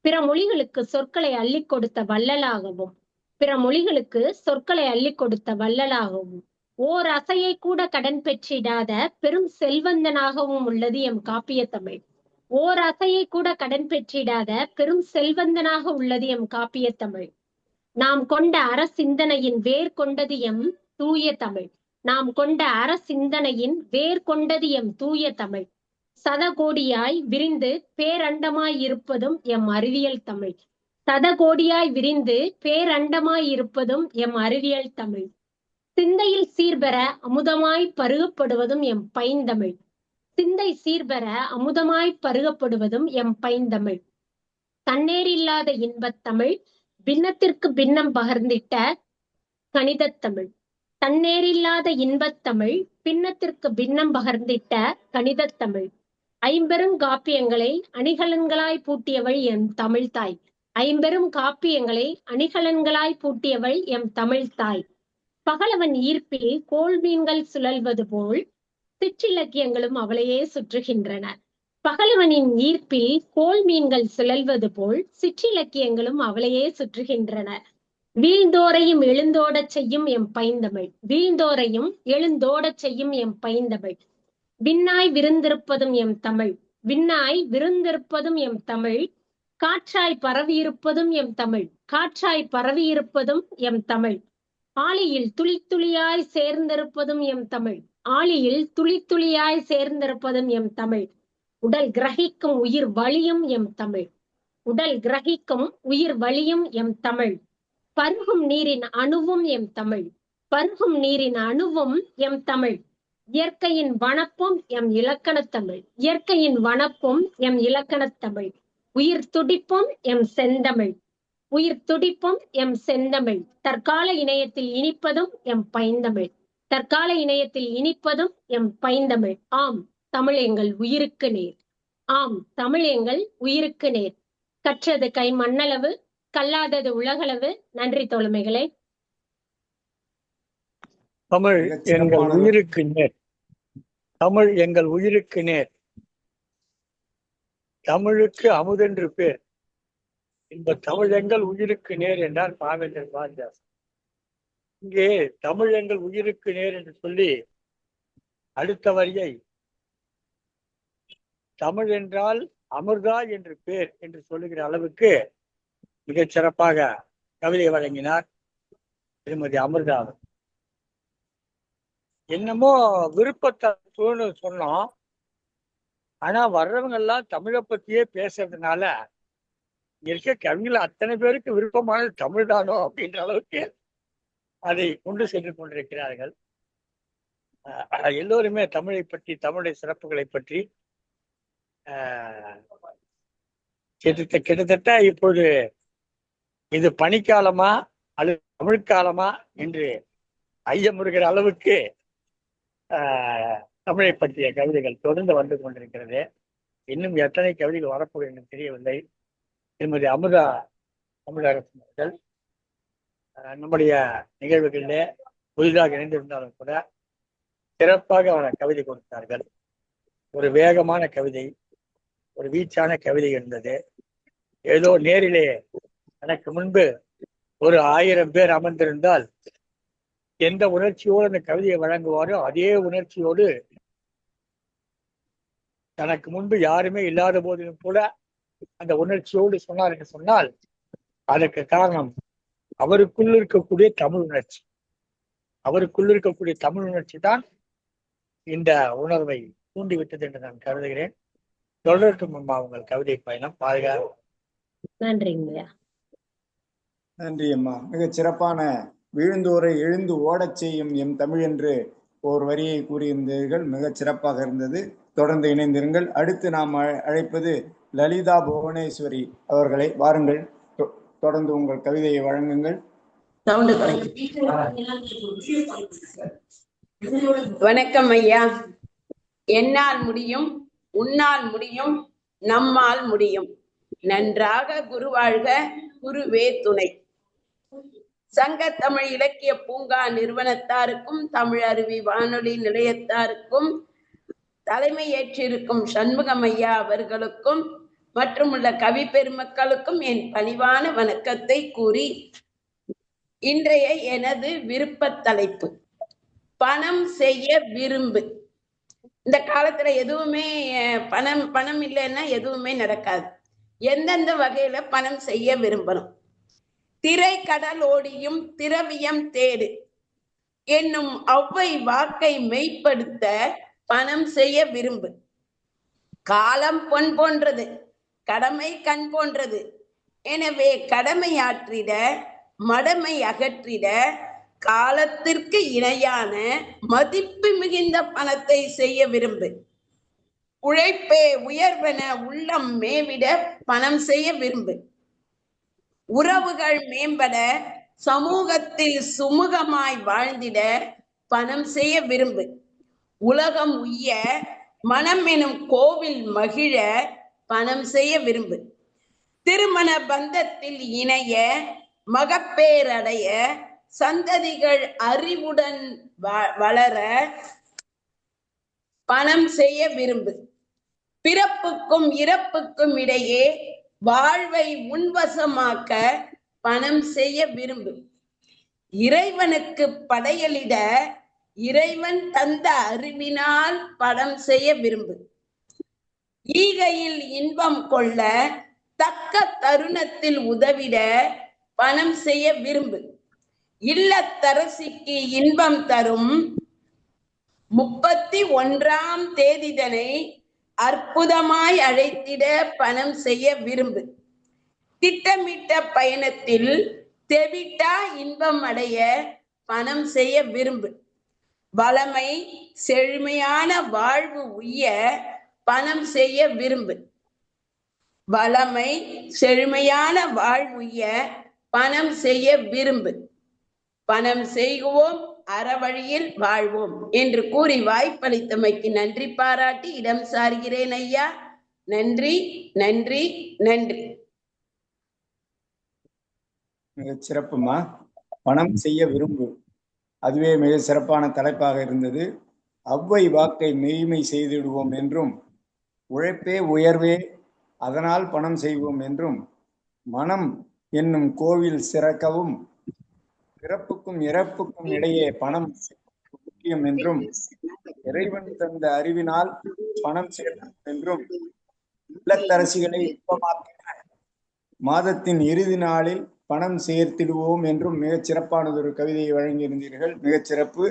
பிற மொழிகளுக்கு சொற்களை அள்ளி கொடுத்த வள்ளலாகவும், பிற மொழிகளுக்கு சொற்களை அள்ளி கொடுத்த வள்ளலாகவும், ஓர் அசையை கூட கடன் பெற்றிடாத பெரும் செல்வந்தனாகவும் உள்ளது எம் காப்பிய தமிழ். ஓர் அசையை கூட கடன் பெற்றிடாத பெரும் செல்வந்தனாக உள்ளது எம் காப்பிய தமிழ். நாம் கொண்ட அறசிந்தனையின் வேர் கொண்டது எம் தூய தமிழ். நாம் கொண்ட அறசிந்தனையின் வேர் கொண்டது எம் தூய தமிழ். சதகோடியாய் விரிந்து பேரண்டமாய் இருப்பதும் எம் அறிவியல் தமிழ். சதகோடியாய் விரிந்து பேரண்டமாய் இருப்பதும் எம் அறிவியல் தமிழ். சிந்தையில் சீர்பெற அமுதமாய் பருகப்படுவதும் எம் பைந்தமிழ். சிந்தை சீர்பெற அமுதமாய் பருகப்படுவதும் எம் பைந்தமிழ். தன்னேரில்லாத இன்பத்தமிழ் பின்னத்திற்கு பின்னம் பகர்ந்திட்ட கணிதத்தமிழ். தன்னேரில்லாத இன்பத்தமிழ் பின்னத்திற்கு பின்னம் பகர்ந்திட்ட கணிதத்தமிழ். ஐம்பெரும் காப்பியங்களை அணிகலன்களாய் பூட்டியவள் எம் தமிழ்தாய். ஐம்பெரும் காப்பியங்களை அணிகலன்களாய் பூட்டியவள் எம் தமிழ்தாய். பகலவன் ஈர்ப்பில் கோள் மீன்கள் சுழல்வது போல் சிற்றிலக்கியங்களும் அவளையே சுற்றுகின்றன. பகலவனின் ஈர்ப்பில் கோள் மீன்கள் சுழல்வது போல் சிற்றிலக்கியங்களும் அவளையே சுற்றுகின்றன. வீழ்ந்தோரையும் எழுந்தோடச் செய்யும் எம் பைந்தமிழ். வீழ்ந்தோரையும் எழுந்தோடச் செய்யும் எம் பைந்தமிழ். விண்ணாய் விருந்திருப்பதும் எம் தமிழ். விண்ணாய் விருந்திருப்பதும் எம் தமிழ். காற்றாய் பரவியிருப்பதும் எம் தமிழ். காற்றாய் பரவியிருப்பதும் எம் தமிழ். ஆழியில் துளி துளியாய் சேர்ந்திருப்பதும் எம் தமிழ். ஆழியில் துளி துளியாய் சேர்ந்திருப்பதும் எம் தமிழ். உடல் கிரகிக்கும் உயிர் வழியும் எம் தமிழ். உடல் கிரகிக்கும் உயிர் வழியும் எம் தமிழ். பருகும் நீரின் அணுவும் எம் தமிழ். பருகும் நீரின் அணுவும் எம் தமிழ். இயற்கையின் வனப்பும் எம் இலக்கணத்தமிழ். இயற்கையின் வனப்பும் எம் இலக்கணத்தமிழ். உயிர் துடிப்பும் எம் செந்தமிழ். உயிர் துடிப்பும் எம் செந்தமிழ். தற்கால இணையத்தில் இனிப்பதும் எம் பைந்தமிழ். தற்கால இணையத்தில் இனிப்பதும் எம் பைந்தமிழ். ஆம், தமிழ் எங்கள் உயிருக்கு நேர். ஆம், தமிழ் எங்கள் உயிருக்கு நேர். கற்றது கை மண்ணளவு, கல்லாதது உலகளவு. நன்றி தோழமைகளே. தமிழ் எங்கள் உயிருக்கு நேர். தமிழ் எங்கள் உயிருக்கு நேர். தமிழுக்கு அமுதென்று பேர். இந்த தமிழ் எங்கள் உயிருக்கு நேர் என்றார் பாவேந்தர் பாரதிதாசன். இங்கே தமிழ் எங்கள் உயிருக்கு நேர் என்று சொல்லி அடுத்த வரியை தமிழ் என்றால் அமிர்தா என்று பேர் என்று சொல்லுகிற அளவுக்கு மிகச் சிறப்பாக கவிதை வழங்கினார் திருமதி அமிர்தா. என்னமோ விருப்பத்தோன்னு சொன்னோம், ஆனா வர்றவங்க எல்லாம் தமிழை பத்தியே பேசுறதுனால இருக்க கவிஞர்கள் அத்தனை பேருக்கு விருப்பமானது தமிழ் தானோ அப்படின்ற அளவுக்கு அதை கொண்டு சென்று கொண்டிருக்கிறார்கள். எல்லோருமே தமிழை பற்றி, தமிழுடைய சிறப்புகளை பற்றி கிட்டத்தட்ட இப்போது இது பனிக்காலமா அல்லது தமிழ்காலமா என்று ஐயமுறுகிற அளவுக்கு தமிழை பற்றிய கவிதைகள் தொடர்ந்து வந்து கொண்டிருக்கிறது. இன்னும் எத்தனை கவிதைகள் வரப்போகிறது என்று தெரியவில்லை. திருமதி அமுதா தமிழரசன் அவர்கள் நம்முடைய நிகழ்வுகளிலே புதிதாக இணைந்திருந்தாலும் கூட சிறப்பாக அவர் கவிதை கொடுத்தார்கள். ஒரு வேகமான கவிதை, ஒரு வீச்சான கவிதை இருந்தது. ஏதோ நேரிலே எனக்கு முன்பு ஒரு 1000 பேர் அமர்ந்திருந்தால் எந்த உணர்ச்சியோடு அந்த கவிதையை வழங்குவாரோ அதே உணர்ச்சியோடு தனக்கு முன்பு யாருமே இல்லாத போதிலும் கூட அந்த உணர்ச்சியோடு சொன்னார் என்று சொன்னால் அதற்கு காரணம் அவருக்குள் இருக்கக்கூடிய தமிழ் உணர்ச்சி. அவருக்குள் இருக்கக்கூடிய தமிழ் உணர்ச்சி தான் இந்த உணர்வை தூண்டிவிட்டது என்று நான் கருதுகிறேன். தொடரட்டும் அம்மா உங்கள் கவிதை பயணம். பாதுகாப்பு. நன்றிங்கய்யா. நன்றி அம்மா. மிகச் சிறப்பான வீழ்ந்தோரை எழுந்து ஓடச் செய்யும் எம் தமிழ் என்று ஒரு வரியை கூறியிருந்தீர்கள். மிகச் சிறப்பாக இருந்தது. தொடர்ந்து இணைந்திருங்கள். அடுத்து நாம் அழைப்பது லலிதா புவனேஸ்வரி அவர்களை. வாருங்கள், தொடர்ந்து உங்கள் கவிதையை வழங்குங்கள். வணக்கம் ஐயா. என்னால் முடியும், உன்னால் முடியும், நம்மால் முடியும். நன்றாக குருவாழ்க, குருவே துணை. சங்க தமிழ் இலக்கிய பூங்கா நிறுவனத்தாருக்கும் தமிழ் அருவி வானொலி நிலையத்தாருக்கும் தலைமை ஏற்றிருக்கும் சண்முகம் ஐயா அவர்களுக்கும் மற்றும் உள்ள கவி பெருமக்களுக்கும் என் பணிவான வணக்கத்தை கூறி, இன்றைய எனது விருப்ப தலைப்பு பணம் செய்ய விரும்பு. இந்த காலத்துல எதுவுமே பணம் இல்லைன்னா எதுவுமே நடக்காது. எந்தெந்த வகையில பணம் செய்ய விரும்பணும்? திரை கடலோடியும் திரவியம் தேடு என்னும் ஒளவை வாக்கை மெய்ப்படுத்த பணம் செய்ய விரும்பு. காலம் பொன் போன்றது, கடமை கண் போன்றது. எனவே கடமையாற்றிட, மடமை அகற்றிட, காலத்திற்கு இணையான மதிப்பு மிகுந்த பணத்தை செய்ய விரும்பு. உழைப்பே உயர்வென உள்ளம் மேவிட பணம் செய்ய விரும்பு. உறவுகள் மேம்பட, சமூகத்தில் சுமூகமாய் வாழ்ந்திட பணம் செய்ய விரும்பு. உலகம் உய்ய, மனம் எனும் கோவில் மகிழ பணம் செய்ய விரும்பு. திருமண பந்தத்தில் இணைய, மகப்பேரடைய, சந்ததிகள் அறிவுடன் வளர பணம் செய்ய விரும்பு. பிறப்புக்கும் இறப்புக்கும் இடையே வாழ்வை உன்வசமாக்க பணம் செய்ய விரும்பு. இறைவனுக்கு படையலிட, இறைவன் தந்த அறிவினால் பணம் செய்ய விரும்பு. ஈகையில் இன்பம் கொள்ள, தக்க தருணத்தில் உதவிட பணம் செய்ய விரும்பு. இல்லத்தரசிக்கு இன்பம் தரும் 31ஆம் தேதிதனை அற்புதமாய் அழைத்திட பணம் செய்ய விரும்பு. திட்டமிட்ட பயணத்தில் தெவிட்டா இன்பம் அடைய பணம் செய்ய விரும்பு. வளமை செழுமையான வாழ்வு உய்ய பணம் செய்ய விரும்பு. வளமை செழுமையான வாழ்வுய்ய பணம் செய்ய விரும்பு. பணம் செய்வோம், அறவழியில் வாழ்வோம் என்று கூறி வாய்ப்பளித்தமைக்கு நன்றி பாராட்டி இடம் சார்கிறேன் ஐயா. நன்றி, நன்றி, நன்றி. மிகச் சிறப்புமா. பணம் செய்ய விரும்பு, அதுவே மிக சிறப்பான தலைப்பாக இருந்தது. ஒளவை வாக்கை மெய்மை செய்திடுவோம் என்றும், உழைப்பே உயர்வே அதனால் பணம் செய்வோம் என்றும், மனம் என்னும் கோவில் சிறக்கவும், பிறப்புக்கும் இறப்புக்கும் இடையே பணம் முக்கியம் என்றும், இறைவன் தந்த அறிவினால் பணம் சேர்க்கும் என்றும், இல்லத்தரசிகளை இன்பமாக்கின மாதத்தின் இறுதி நாளில் பணம் சேர்த்திடுவோம் என்றும் மிகச் சிறப்பானதொரு கவிதையை வழங்கியிருந்தீர்கள். மிகச் சிறப்பு.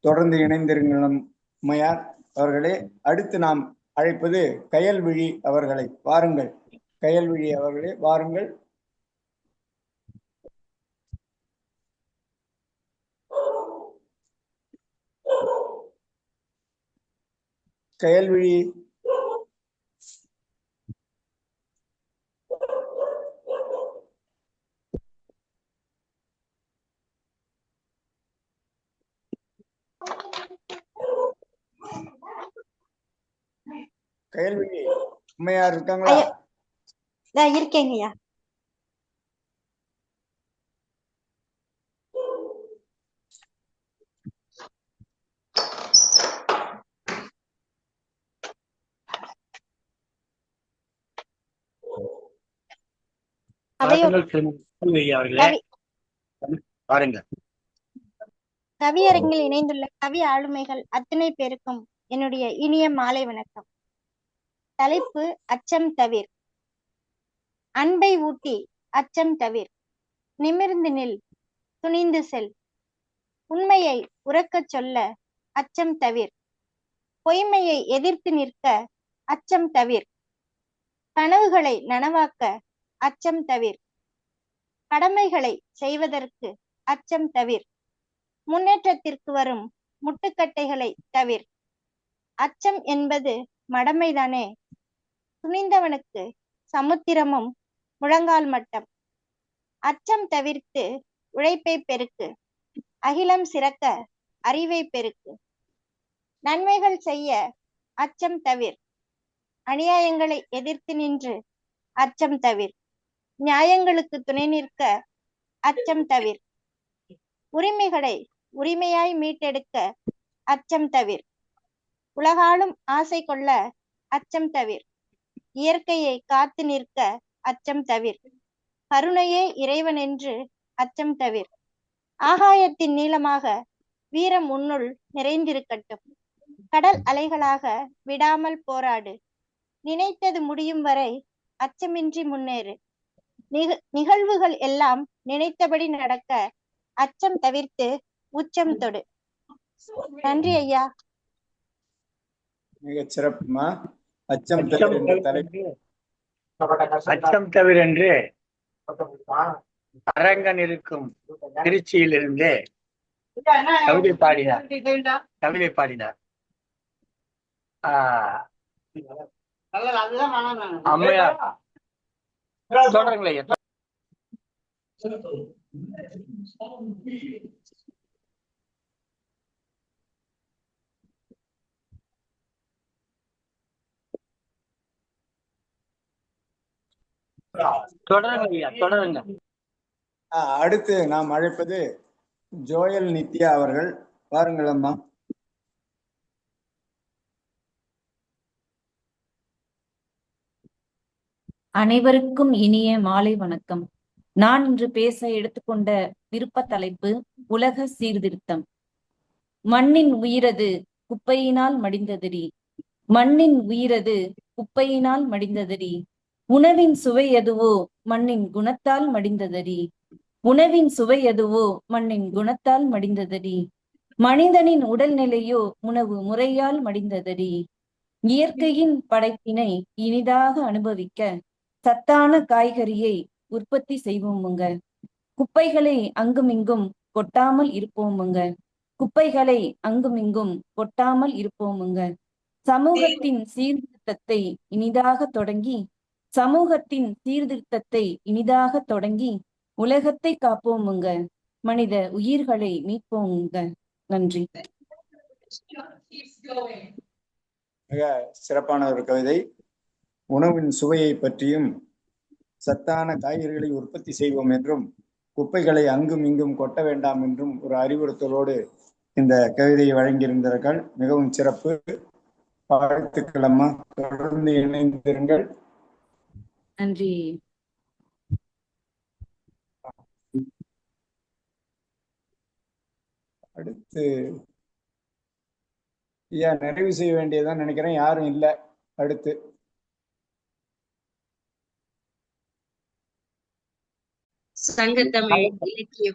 தொடர்ந்து இணைந்திருங்கள் அம்மையார் அவர்களே. அடுத்து நாம் அழைப்பது கயல்விழி அவர்களை. வாருங்கள் கயல்விழி அவர்களே, வாருங்கள். கயல்விழி, கயல்விழி அம்மையார் இருக்காங்களா? இருக்கேங்கய்யா. கவியரங்கில் இணைந்துள்ள கவி ஆளுமைகள் அத்தனை பேருக்கும் என்னுடைய இனிய மாலை வணக்கம். தலைப்பு அச்சம் தவிர். அன்பை ஊட்டி அச்சம் தவிர். நிமிர்ந்து நில், துணிந்து செல். உண்மையை உரக்கச் சொல்ல அச்சம் தவிர். பொய்மையை எதிர்த்து நிற்க அச்சம் தவிர். கனவுகளை நனவாக்க அச்சம் தவிர். கடமைகளை செய்வதற்கு அச்சம் தவிர். முன்னேற்றத்திற்கு வரும் முட்டுக்கட்டைகளை தவிர். அச்சம் என்பது மடமைதானே. துணிந்தவனுக்கு சமுத்திரமும் முழங்கால் மட்டம். அச்சம் தவிர்த்து உழைப்பை பெருக்கு. அகிலம் சிறக்க அறிவை பெருக்கு. நன்மைகள் செய்ய அச்சம் தவிர். அநியாயங்களை எதிர்த்து நின்று அச்சம் தவிர். நியாயங்களுக்கு துணை நிற்க அச்சம் தவிர். உரிமைகளை உரிமையாய் மீட்டெடுக்க அச்சம் தவிர். உலகாலும் ஆசை கொள்ள அச்சம் தவிர். இயற்கையை காத்து நிற்க அச்சம் தவிர். கருணையே இறைவன் என்று அச்சம் தவிர். ஆகாயத்தின் நீளமாக வீரம் உன்னுள் நிறைந்திருக்கட்டும். கடல் அலைகளாக விடாமல் போராடு. நினைத்தது முடியும் வரை அச்சமின்றி முன்னேறு. நிகழ்வுகள் எல்லாம் நினைத்தபடி நடக்க அச்சம் தவிர்த்து உச்சம் தொடு. நன்றி ஐயா. மிகச் சிறப்புமா. அச்சம் தவிர என்ற தலைப்பு. அச்சம் தவிர என்று அரங்கன் இருக்கும் திருச்சியிலிருந்து கவிதை பாடினார். அம்மையார் தொடருங்களே. தொடருங்க. அடுத்து நாம் அழைப்பது ஜோயல் நித்யா அவர்கள். பாருங்கள் அம்மா. அனைவருக்கும் இனிய மாலை வணக்கம். நான் இன்று பேச எடுத்துக்கொண்ட விருப்ப தலைப்பு உலக சீர்திருத்தம். மண்ணின் உயிரது குப்பையினால் மடிந்ததடி, மண்ணின் உயிரது குப்பையினால் மடிந்ததடி, உணவின் சுவை எதுவோ மண்ணின் குணத்தால் மடிந்ததடி, உணவின் சுவை எதுவோ மண்ணின் குணத்தால் மடிந்ததடி, மனிதனின் உடல்நிலையோ உணவு முறையால் மடிந்ததடி. இயற்கையின் படைப்பினை இனிதாக அனுபவிக்க சத்தான காய்கறியை உற்பத்தி செய்வோமுங்க. குப்பைகளை அங்குமிங்கும் கொட்டாமல் இருப்போமுங்க. குப்பைகளை அங்குமிங்கும் கொட்டாமல் இருப்போமுங்க. சமூகத்தின் சீர்திருத்தத்தை இனிதாக தொடங்கி உலகத்தை காப்போமுங்க. மனித உயிர்களை மீட்போமுங்க. நன்றி. மிக சிறப்பான ஒரு கவிதை. உணவின் சுவையை பற்றியும் சத்தான காய்கறிகளை உற்பத்தி செய்வோம் என்றும் குப்பைகளை அங்கும் இங்கும் கொட்ட வேண்டாம் என்றும் ஒரு அறிவுறுத்தலோடு இந்த கவிதையை வழங்கியிருந்தார்கள். மிகவும் சிறப்பு. வாழ்த்துக்கள் அம்மா. தொடர்ந்து இணைந்திருங்கள். நன்றி. அடுத்து ஐயா நிறைவு செய்ய வேண்டியதான் நினைக்கிறேன். யாரும் இல்லை. அடுத்து சங்கத்தமிழ் இலக்கிய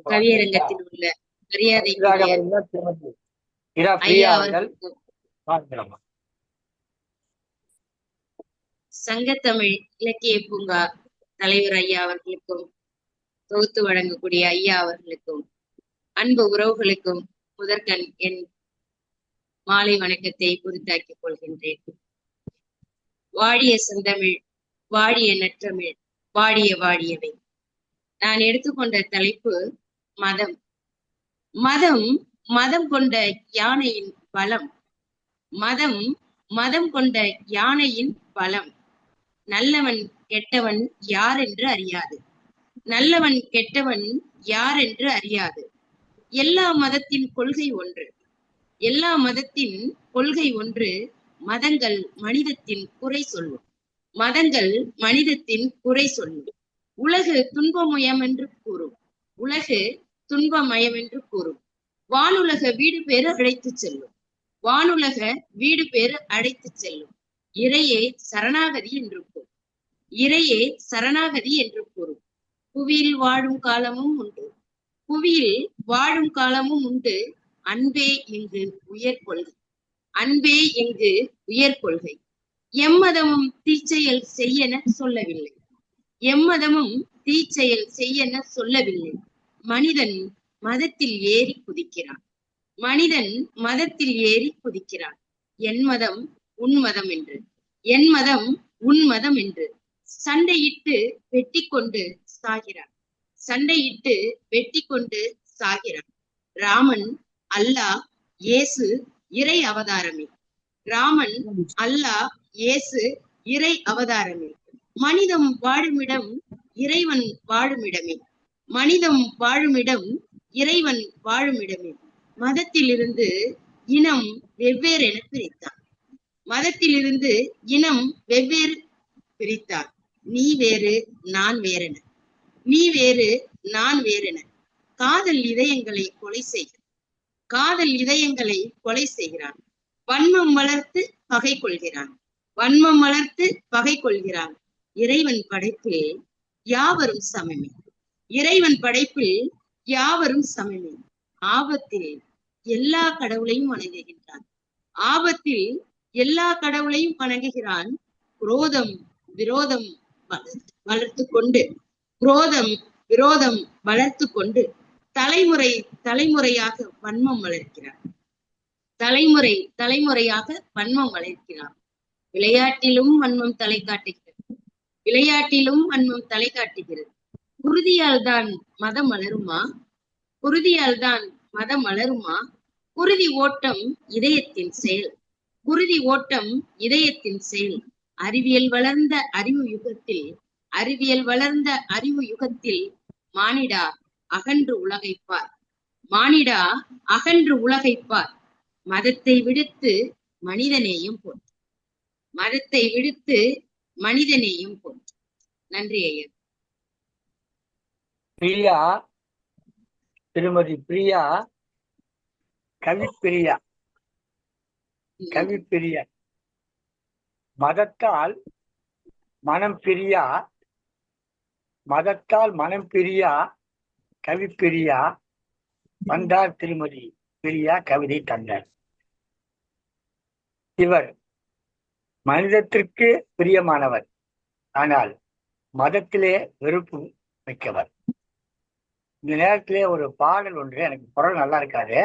கவியரங்கத்தில் உள்ள சங்கத்தமிழ் இலக்கிய பூங்கா தலைவர் ஐயா அவர்களுக்கும் தொகுத்து வழங்கக்கூடிய ஐயா அவர்களுக்கும் அன்பு உறவுகளுக்கும் முதற்கண் என் மாலை வணக்கத்தை உரித்தாக்கிக் கொள்கின்றேன். வாழிய செந்தமிழ், வாழிய நற்றமிழ், வாழிய வாழியவை. நான் எடுத்துக்கொண்ட தலைப்பு மதம். மதம் கொண்ட யானையின் பலம். மதம் கொண்ட யானையின் பலம். நல்லவன் கெட்டவன் யார் என்று அறியாது. நல்லவன் கெட்டவன் யார் என்று அறியாது. எல்லா மதத்தின் கொள்கை ஒன்று. எல்லா மதத்தின் கொள்கை ஒன்று. மதங்கள் மனிதத்தின் குறை சொல்லும். மதங்கள் மனிதத்தின் குறை சொல்லும். உலகு துன்பமயம் என்று கூறும். உலகு துன்பமயம் என்று கூறும். வானுலக வீடு பேறு அழைத்து செல்லும். வானுலக வீடு பேறு அழைத்து செல்லும். இறையே சரணாகதி என்று கூறும். இறையே சரணாகதி என்று கூறும். புவியில் வாழும் காலமும் உண்டு. புவியில் வாழும் காலமும் உண்டு. அன்பே இங்கு உயர் கொள்கை. அன்பே இங்கு உயர் கொள்கை. எம்மதமும் தீச்செயல் செய்யென சொல்லவில்லை. எம்மதமும் தீச்செயல் செய்யென சொல்லவில்லை. மனிதன் மதத்தில் ஏறி குதிக்கிறான். மனிதன் மதத்தில் ஏறி குதிக்கிறான். என் மதம் உன் மதம் என்று. என் மதம் உன் மதம் என்று சண்டையிட்டு வெட்டி கொண்டு சாகிறான். சண்டையிட்டு வெட்டி கொண்டு சாகிறான். ராமன், அல்லாஹ், இயேசு இறை அவதாரமே. ராமன், அல்லாஹ், இயேசு இறை அவதாரமே. மனிதம் வாழுமிடம் இறைவன் வாழுமிடமே. மனிதம் வாழுமிடம் இறைவன் வாழுமிடமே. மதத்திலிருந்து இனம் வெவ்வேறென பிரித்தான். மதத்திலிருந்து இனம் வெவ்வேறு பிரித்தார். நீ வேறு நான் வேறென. நீ வேறு நான் வேறென. காதல் இதயங்களை கொலை செய்கிறான். காதல் இதயங்களை கொலை செய்கிறான். வன்மம் வளர்த்து பகை கொள்கிறான். வன்மம் வளர்த்து பகை கொள்கிறான். இறைவன் படைப்பில் யாவரும் சமமே. இறைவன் படைப்பில் யாவரும் சமமே. ஆபத்தில் எல்லா கடவுளையும் வணங்குகின்றான். ஆபத்தில் எல்லா கடவுளையும் வணங்குகிறான். குரோதம் விரோதம் வளர்த்து கொண்டு விரோதம் வளர்த்து கொண்டு தலைமுறையாக வன்மம் வளர்க்கிறார். தலைமுறையாக வன்மம் வளர்க்கிறார். விளையாட்டிலும் வன்மம் தலை காட்டுகிறது. குருதியால் தான் மதம் மலருமா? குருதி ஓட்டம் இதயத்தின் செயல். அறிவியல் வளர்ந்த அறிவு யுகத்தில் மானிடா அகன்று உலகைப்பார். மதத்தை விடுத்து மனிதநேயம் போற்று. நன்றி ஐயா. பிரியா, திருமதி பிரியா கவிப்பிரியா. மதத்தால் மனம் பிரியா கவிப்பிரியா வந்தார் திருமதி பிரியா கவிதை தந்தார். இவர் மனிதத்திற்கு பிரியமானவர், ஆனால் மதத்திலே வெறுப்பு மிக்கவர். இந்த நேரத்திலே ஒரு பாடல் ஒன்று, எனக்கு குரல் நல்லா இருக்காது,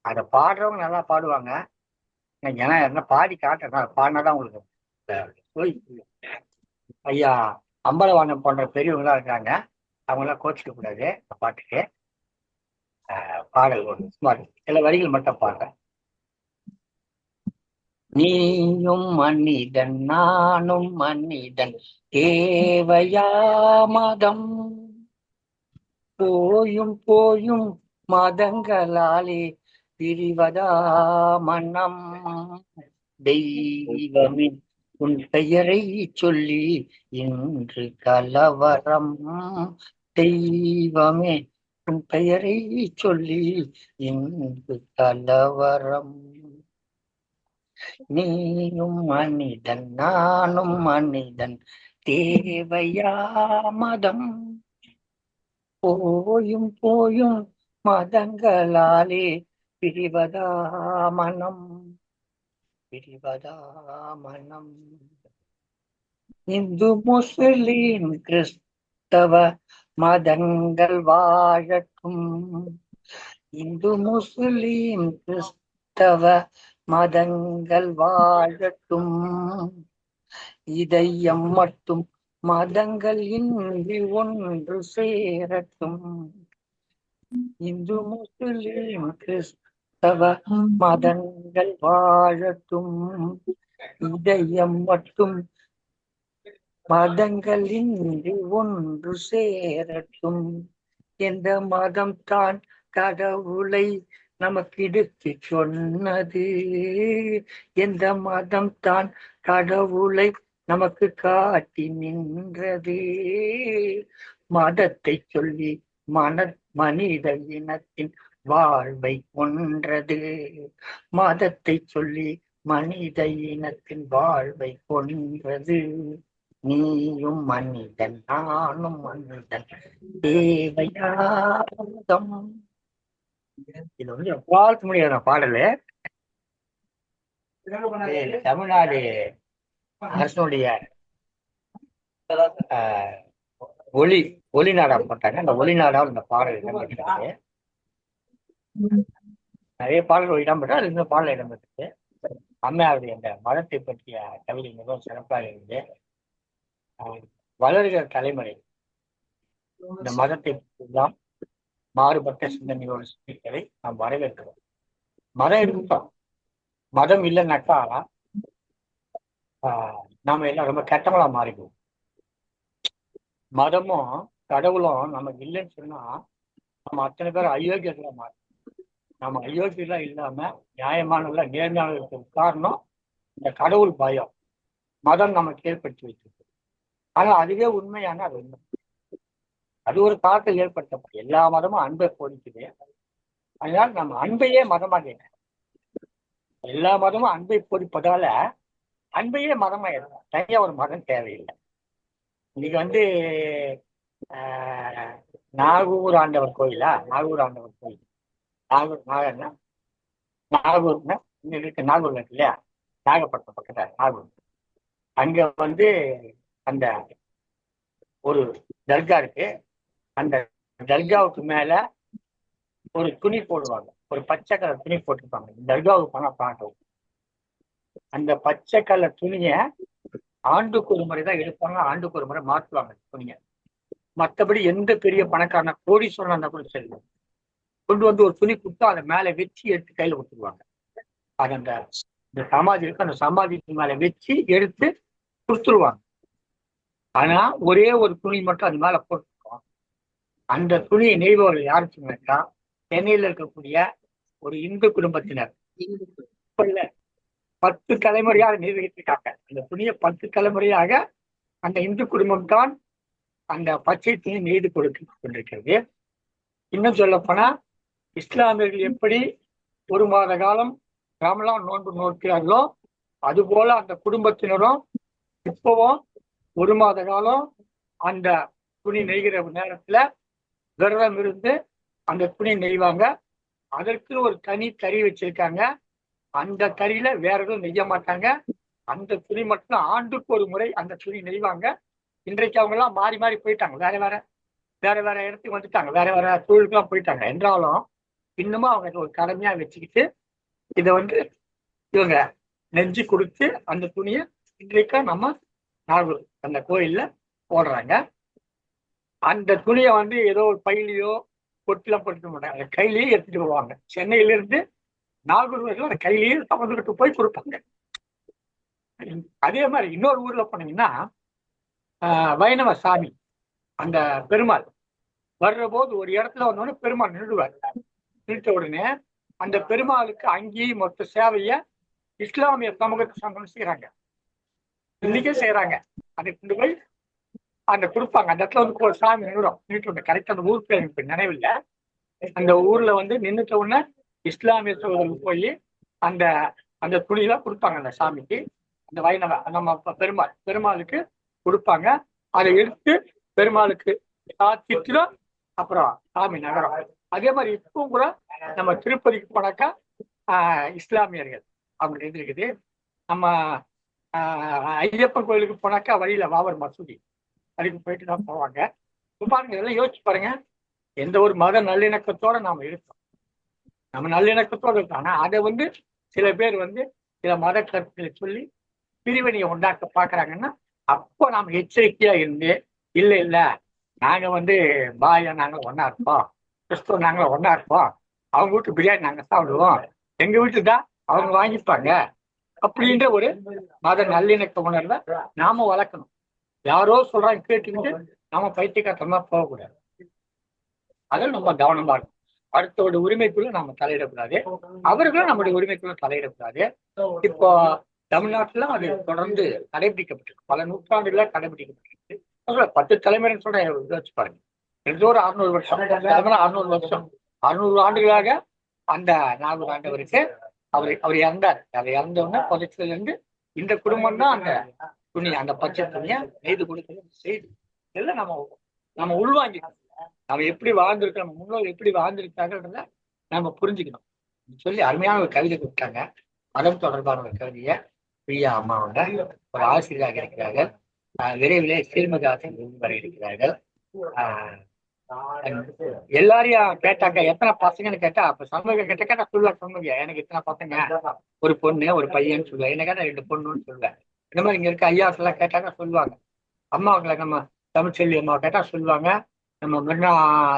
அதை பாடுறவங்க நல்லா பாடுவாங்க, ஏன்னா என்ன பாடி காட்டுறேன், பாடினாதான் உங்களுக்கு. ஐயா அம்பலவாணம் போன்ற பெரியவங்களா இருக்காங்க, அவங்களாம் கோச்சிக்க கூடாது. இந்த பாட்டுக்கு பாடல் ஒன்று சுமார் சில வரிகள் மட்டும் பாடுறேன். நீயும் மனிதன் நானும் மனிதன், தேவையா மதம்? போயும் மதங்களாலே பிரிவதா மனம்? தெய்வமே உன் பெயரை சொல்லி இன்று கலவரம். தெய்வமே உன் பெயரை சொல்லி இன்று கலவரம். நீயும் மனிதன் நானும் மனிதன், தேவையா மதம்? போயும் மதங்களாலே பிரிவதா மனம். இந்து முஸ்லிம் கிறிஸ்தவ மதங்கள் வாழட்டும். இந்து முஸ்லிம் கிறிஸ்தவ மதங்கள் வாழட்டும். இதயம் மட்டும் மதங்கள் இன்றி ஒன்று சேரட்டும். இந்து முஸ்லிம் கிறிஸ்தவ மதங்கள் வாழட்டும். இதயம் மட்டும் மதங்கள் இன்றி ஒன்று சேரட்டும். எந்த மதம் தான் கடவுளை நமக்கு எடுத்து சொன்னது? எந்த மதம் தான் கடவுளை நமக்கு காட்டி நின்றது? மதத்தை சொல்லி மனித இனத்தின் வாழ்வை கொன்றது. மதத்தை சொல்லி மனித இனத்தின் வாழ்வை கொன்றது. நீயும் மனிதன் நானும் மனிதன், தேவையாதம். இது வந்து எப்பாவது முடியாத பாடலு. தமிழ்நாடு அரசுடைய ஒளி நாடகம் போட்டாங்க. அந்த ஒளி நாடகம் இந்த பாடல் இடம்பெற்றது. நிறைய பாடல்கள் இடம்பெற்று அது இந்த பாடல் இடம்பெற்றது. அம்மையாருடைய அந்த மதத்தை பற்றிய கவிதை மிகவும் சிறப்பாக இருந்து, வளர்கிற தலைமுறை இந்த மதத்தை எல்லாம் மாறுபட்ட சிந்தனையோடு சிந்திப்பதை நாம் வரவேற்கிறோம். மதம் இருக்கட்டும், மதம் இல்லைன்னாக்கா நாம எல்லாம் ரொம்ப கெட்டவங்களா மாறிடுவோம். மதமும் கடவுளும் நமக்கு இல்லைன்னு சொன்னா நம்ம அத்தனை பேர் அயோக்கியர்களா மாறி, நம்ம அயோக்கியர்களா இல்லாம நியாயமானவர்களா நேர்மையானவர்களுக்கு காரணம் இந்த கடவுள் பயம் மதம் நமக்கு ஏற்படுத்தி வச்சிருக்கு. ஆனா அதுவே உண்மையான அது உண்மை. அது ஒரு காலத்தில் ஏற்படுத்தப்படும். எல்லா மதமும் அன்பை போதிக்குது. அதனால நம்ம அன்பையே மதமாக, எல்லா மதமும் அன்பை போதிப்பதால அன்பையே மதமா இருக்கும். தனியா ஒரு மதம் தேவையில்லை. இன்னைக்கு வந்து நாகூர் ஆண்டவர் கோயிலா? நாகூர் ஆண்டவர் கோயில், நாகூர்னா இங்க இருக்கு, நாகூர்ல இருக்கு இல்லையா, நாகப்பட்டினம் பக்கத்துல நாகூர். அங்க வந்து அந்த ஒரு தர்கா இருக்கு. அந்த தர்காவுக்கு மேல ஒரு துணி போடுவாங்க, ஒரு பச்சை கலர் துணி போட்டிருப்பாங்க. தர்காவுக்கு போனா பார்க்கலாம். அந்த பச்சை கலர் துணியை ஆண்டுக்கு ஒரு முறை தான் எடுப்பாங்க, ஆண்டுக்கு ஒரு முறை மாற்றுவாங்க துணியை. மற்றபடி எந்த பெரிய பணக்காரன கோடீஸ்வரன் இருந்தா கூட சரி, கொண்டு வந்து ஒரு துணி கொடுத்து அதை மேல வச்சு எடுத்து கையில கொடுத்துருவாங்க. அது அந்த சமாதி இருக்கு, அந்த சமாதிக்கு மேல வச்சு எடுத்து கொடுத்துருவாங்க. ஆனா ஒரே ஒரு துணி மட்டும் அது மேல போட்டுருக்கோம். அந்த துணியை நெய்பவர்கள் யாரு சொன்னாக்கா, சென்னையில இருக்கக்கூடிய ஒரு இந்து குடும்பத்தினர். இப்ப இல்ல, 10 தலைமுறையாக நிர்வகித்திருக்காங்க அந்த துணியை. 10 தலைமுறையாக அந்த இந்து குடும்பம் தான் அந்த பச்சை துணி நெய்து கொடுத்து கொண்டிருக்கிறது. இன்னும் சொல்ல போனா, இஸ்லாமியர்கள் எப்படி 1 மாத காலம் ரமலான் நோன்பு நோக்கிறார்களோ, அது போல அந்த குடும்பத்தினரும் இப்பவும் 1 மாத காலம் அந்த துணி நெய்கிற நேரத்துல விரதம் இருந்து அந்த துணி நெய்வாங்க. அதற்கு ஒரு தனி கறி வச்சிருக்காங்க. அந்த கறியில வேற எதுவும் நெய்ய மாட்டாங்க. அந்த துணி மட்டும் ஆண்டுக்கு ஒரு முறை அந்த துணி நெய்வாங்க. இன்றைக்கு அவங்க எல்லாம் மாறி மாறி போயிட்டாங்க, வேற வேற இடத்துக்கு வந்துட்டாங்க, வேற தொழிலுக்குலாம் போயிட்டாங்க. என்றாலும் இன்னமும் அவங்க ஒரு கடமையா வச்சுக்கிட்டு இதை வந்து இவங்க நெஞ்சு கொடுத்து அந்த துணியை இன்றைக்கு நம்ம நாகூர் அந்த கோயில்ல போடுறாங்க. அந்த துணியை வந்து ஏதோ ஒரு பையிலையோ பொட்டிலாம் போட்டுக்க மாட்டாங்க, அந்த கையிலேயே எடுத்துட்டு போவாங்க. சென்னையில இருந்து நாகூர் வரைக்கும் அந்த கையிலேயே சமந்துக்கிட்டு போய் கொடுப்பாங்க. அதே மாதிரி இன்னொரு ஊர்ல போனீங்கன்னா, வைணவ சாமி அந்த பெருமாள் வர்ற போது ஒரு இடத்துல வந்தோடனே பெருமாள் நின்றுவார். நிறுத்த உடனே அந்த பெருமாளுக்கு அங்கேயே மொத்த சேவைய இஸ்லாமிய சமூகத்தை சார்ந்தவங்க செய்யறாங்க, இன்னைக்கே செய்யறாங்க. அதை கொண்டு போய் அந்த கொடுப்பாங்க. அந்த இடத்துல வந்து ஒரு சாமி நின்றுடும். கரெக்டா அந்த ஊருக்கு எனக்கு நினைவில்லை. அந்த ஊர்ல வந்து நின்றுட்ட உடனே இஸ்லாமிய சகோதரர்கள் போய் அந்த அந்த துணியெல்லாம் கொடுப்பாங்க அந்த சாமிக்கு. அந்த வைணவ நம்ம பெருமாளுக்கு கொடுப்பாங்க. அதை எடுத்து பெருமாளுக்கு சாத்திட்டு அப்புறம் சாமி நகரம். அதே மாதிரி இப்பவும் கூட நம்ம திருப்பதிக்கு போனாக்கா இஸ்லாமியர்கள் அப்படின்னு இருக்குது. நம்ம ஐயப்பன் கோயிலுக்கு போனாக்கா வழியில பாபர் மசூதி, அதுக்கு போயிட்டு தான் போவாங்க. பாருங்க, இதெல்லாம் யோசிச்சு பாருங்க. எந்த ஒரு மத நல்லிணக்கத்தோட நாம இருக்கோம், நம்ம நல்லிணக்கத்தோடு இருக்கோம். ஆனா அதை வந்து சில பேர் வந்து சில மத கருத்துக்களை சொல்லி பிரிவினையை உண்டாக்க பாக்குறாங்கன்னா, அப்போ நாம எச்சரிக்கையா இருந்து, இல்ல நாங்க வந்து பாயா நாங்க ஒன்னா இருப்போம், கிறிஸ்துவ நாங்கள ஒன்னா இருப்போம், அவங்க வீட்டு பிரியாணி நாங்க சாப்பிடுவோம், எங்க வீட்டு தான் அவங்க வாங்கிப்பாங்க அப்படின்ற ஒரு மத நல்லிணக்க உணர்வை நாம வளர்க்கணும். யாரோ சொல்றாங்க கேட்டுக்கிட்டு நாம பைத்தியக்காரமா போகக்கூடாது. அதில் நம்ம கவனமா இருக்கும். அடுத்தோட உரிமைக்குள்ள நாம தலையிடக்கூடாது, அவர்களும் நம்முடைய உரிமைக்குள்ள தலையிடக்கூடாது. இப்போ தமிழ்நாட்டுல அது தொடர்ந்து கடைபிடிக்கப்பட்டிருக்கு, பல நூற்றாண்டுகளா கடைபிடிக்கப்பட்டிருக்கு. 10 தலைமுறைன்னு சொல்ற யோசிச்சு பாருங்க. ஒரு 600 வருஷம், 600 ஆண்டுகளாக அந்த நாகூர் ஆண்டவருக்கு அவர் இறந்தார். அவர் இறந்தவுடனே புதைச்சதுல இருந்து இந்த குடும்பம் தான் அந்த துணி, அந்த பச்சை துணியை நெய்து கொடுக்கிறது செய்து இதெல்லாம் நம்ம உள்வாங்கிக்கணும். நம்ம எப்படி வாழ்ந்திருக்கோம், நம்ம முன்னோர்கள் எப்படி வாழ்ந்திருக்காங்கன்றத நம்ம புரிஞ்சுக்கணும் சொல்லி அருமையான ஒரு கவிதை கொடுத்தாங்க. மதம் தொடர்பான ஒரு கவிதையை பிரியா அம்மாவோட ஒரு ஆசிரியராக இருக்கிறார்கள். விரைவிலே சீர்மதாசன் வர இருக்கிறார்கள். எல்லாரையும் கேட்டாக்க எத்தனை பசங்கன்னு கேட்டா, அப்ப சண்முக கேட்டா சொல்லுவா, சண்முக எனக்கு இத்தனை பசங்க, ஒரு பொண்ணு ஒரு பையன்னு சொல்லுவேன், என்ன கேட்டா 2 பொண்ணுன்னு சொல்லுவேன். இந்த மாதிரி இங்க இருக்க ஐயாஸ் எல்லாம் கேட்டாக்க சொல்லுவாங்க. அம்மாவுங்களை நம்ம தமிழ்ச்செல்வி அம்மாவை கேட்டா சொல்லுவாங்க. நம்ம மிருணா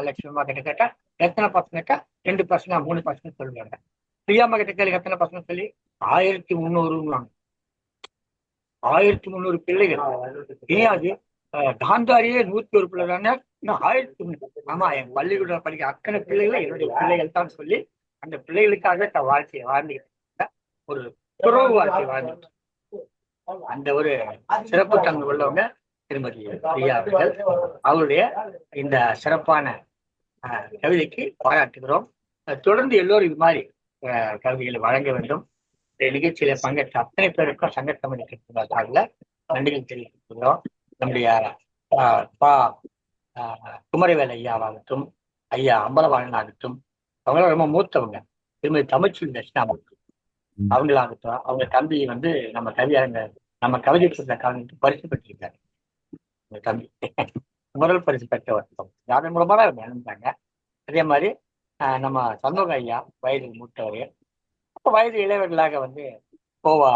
லட்சுமி அம்மா கிட்ட கேட்டா எத்தனை பசங்க கேட்டா 2 பசங்க 3 பசங்க சொல்லுவாங்க. பிரியாம்மா கிட்ட கேள்வி எத்தனை பசங்க சொல்லி 1300 1300 பிள்ளைகள். ஏன் அது காந்தாரியே 101 பிள்ளை தானே, இன்னும் 1300. ஆமா, என் பள்ளிக்கூட படிக்க அத்தனை பிள்ளைகள் என்னுடைய பிள்ளைகள் தான் சொல்லி அந்த பிள்ளைகளுக்காக வாழ்க்கையை வாழ்ந்துகிட்டு ஒரு துறவு வாழ்க்கையை வாழ்ந்துட்டு அந்த ஒரு சிறப்பு தன்மை உள்ளவங்க திருமதி பிரியா அவர்கள். அவருடைய இந்த சிறப்பான கவிதைக்கு பாராட்டுகிறோம். தொடர்ந்து எல்லோரும் இது மாதிரி கவிதைகளை வழங்க வேண்டும். நிகழ்ச்சியில பங்கேற்ற அத்தனை பேருக்கும் சங்கத்தமிழ் சார்பில் நன்றிகள் தெரிவித்துக்கிறோம். நம்முடைய குமரவேல் ஐயாவாகட்டும், ஐயா அம்பலவாணன் ஆகட்டும், அவங்களாம் ரொம்ப மூத்தவங்க. திருமதி தமிழ்ச்செல்வி தட்சிணாமூர்த்தி அவங்களாகட்டும், அவங்க தம்பி வந்து நம்ம கவிதை சொல்ற காலத்துக்கு பரிசு பெற்றிருக்காரு. உங்க தம்பி முதல் பரிசு பெற்றவர் அதன் மூலமா தான் இறந்தாங்க. அதே மாதிரி நம்ம சண்முக ஐயா வயது மூத்தவர். அப்போ வயது இளையவர்களாக வந்து கோவா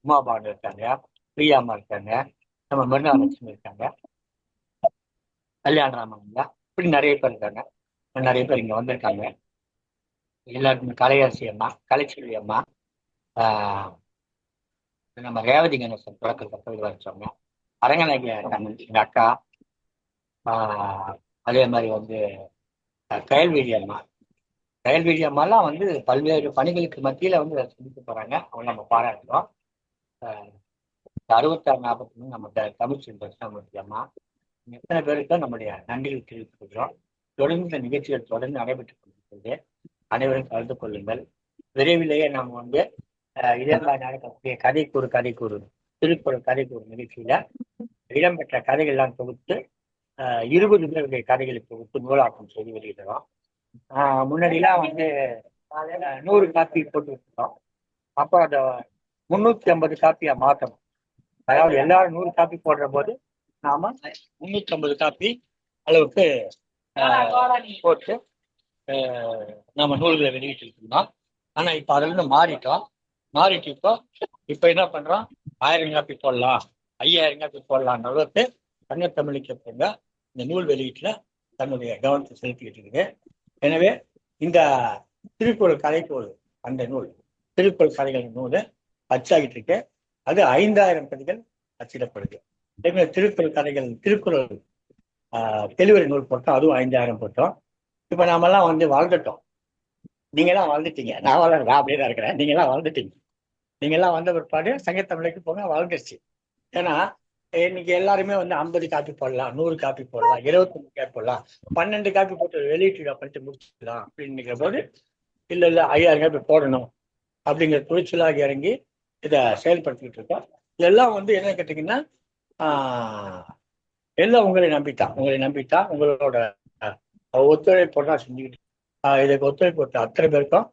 உமாபான் இருக்காங்க, பிரியாமா இருக்காங்க, நம்ம மிருணாலட்சுமி இருக்காங்க, கல்யாணராமன் ஐயா, இப்படி நிறைய பேர் இருக்காங்க. நிறைய பேர் இங்க வந்திருக்காங்க. எல்லாருக்குமே கலையரசி அம்மா, கலைச்செல்வி அம்மா, நம்ம ரேவதி கணேசன் தொடக்கத்தில் கவிதை வச்சவங்க, அரங்கநாயகியா இருக்காங்க எங்க அக்கா. அதே மாதிரி வந்து கயல்வீதி அம்மா. கயல்வீதி அம்மாலாம் வந்து பல்வேறு பணிகளுக்கு மத்தியில வந்து சந்திக்க போறாங்க. அவங்க நம்ம பாராட்டுறோம். 66-43 நம்ம தமிழ்ச்செல்வி தட்சிணாமூர்த்தி அம்மா, எத்தனை பேருக்கு நம்முடைய நன்றிகள் தெரிவித்துக்கிறோம். தொடர்ந்து இந்த நிகழ்ச்சிகள் தொடர்ந்து நடைபெற்றுக் கொண்டிருக்கிறது. அனைவரும் கலந்து கொள்ளுங்கள். விரைவிலேயே நாம் வந்து இதெல்லாம் நடக்கக்கூடிய கதைக்கூறு திருக்குறள் கதைக்கூறு நிகழ்ச்சியில இடம்பெற்ற கதைகள்லாம் தொகுத்து 20 பேருடைய கதைகளை தொகுத்து நூலாக்கம் செய்து வெளியிடுறோம். முன்னாடிலாம் வந்து 100 காப்பி போட்டு வச்சிருக்கோம். அப்போ அதை 350 காப்பியா மாற்றணும். அதாவது எல்லாரும் 100 காப்பி போடுற போது நாம 350 காப்பி அளவுக்கு போட்டு நம்ம நூல்களை வெளியிட்டு இருக்கோம். ஆனா இப்ப அதுல இருந்து மாறிட்டு இப்ப என்ன பண்றோம், 1000 காப்பி போடலாம், 5000 காப்பி போடலாம் அளவுக்கு தங்கத்தமிழுக்கு போங்க இந்த நூல் வெளியீட்டுல தன்னுடைய கவனத்தை செலுத்திக்கிட்டு இருக்குது. எனவே இந்த திருக்குறள் கதைக்கூறு அந்த நூல், திருக்குறள் கதைகள் நூல் அச்சாகிட்டு இருக்கு. அது 5000 பிரதிகள் அச்சிடப்படுது. திருக்குறள் கதைகள் திருக்குறள் தெளிவுரை நூல் போட்டோம், அதுவும் 5000 போட்டோம். இப்ப நாமெல்லாம் வந்து வாழ்ந்துட்டோம். நீங்கெல்லாம் வாழ்ந்துட்டீங்க, நான் அப்படியே தான் இருக்கிறேன். நீங்கெல்லாம் வாழ்ந்துட்டீங்க. நீங்கெல்லாம் வந்த பிற்பாடு சங்கத்தமிழுக்கு போங்க வாழ்ந்துருச்சு. ஏன்னா இன்னைக்கு எல்லாருமே வந்து 50 காப்பி போடலாம், 100 காப்பி போடலாம், 25 காப்பி போடலாம், 12 காப்பி போட்டு வெளியீட்டு பண்ணிட்டு முடிச்சுக்கலாம் அப்படிங்கிற போது இல்ல 5000 காப்பி போடணும் அப்படிங்கிற துணிச்சலாக இறங்கி இதை செயல்படுத்திக்கிட்டு இருக்கோம். இதெல்லாம் வந்து என்ன கேட்டீங்கன்னா எல்லாம் உங்களை நம்பித்தான் உங்களோட ஒத்துழைப்போடு தான் செஞ்சுக்கிட்டு இதுக்கு ஒத்துழைப்பு கொடுத்த அத்தனை பேருக்கும்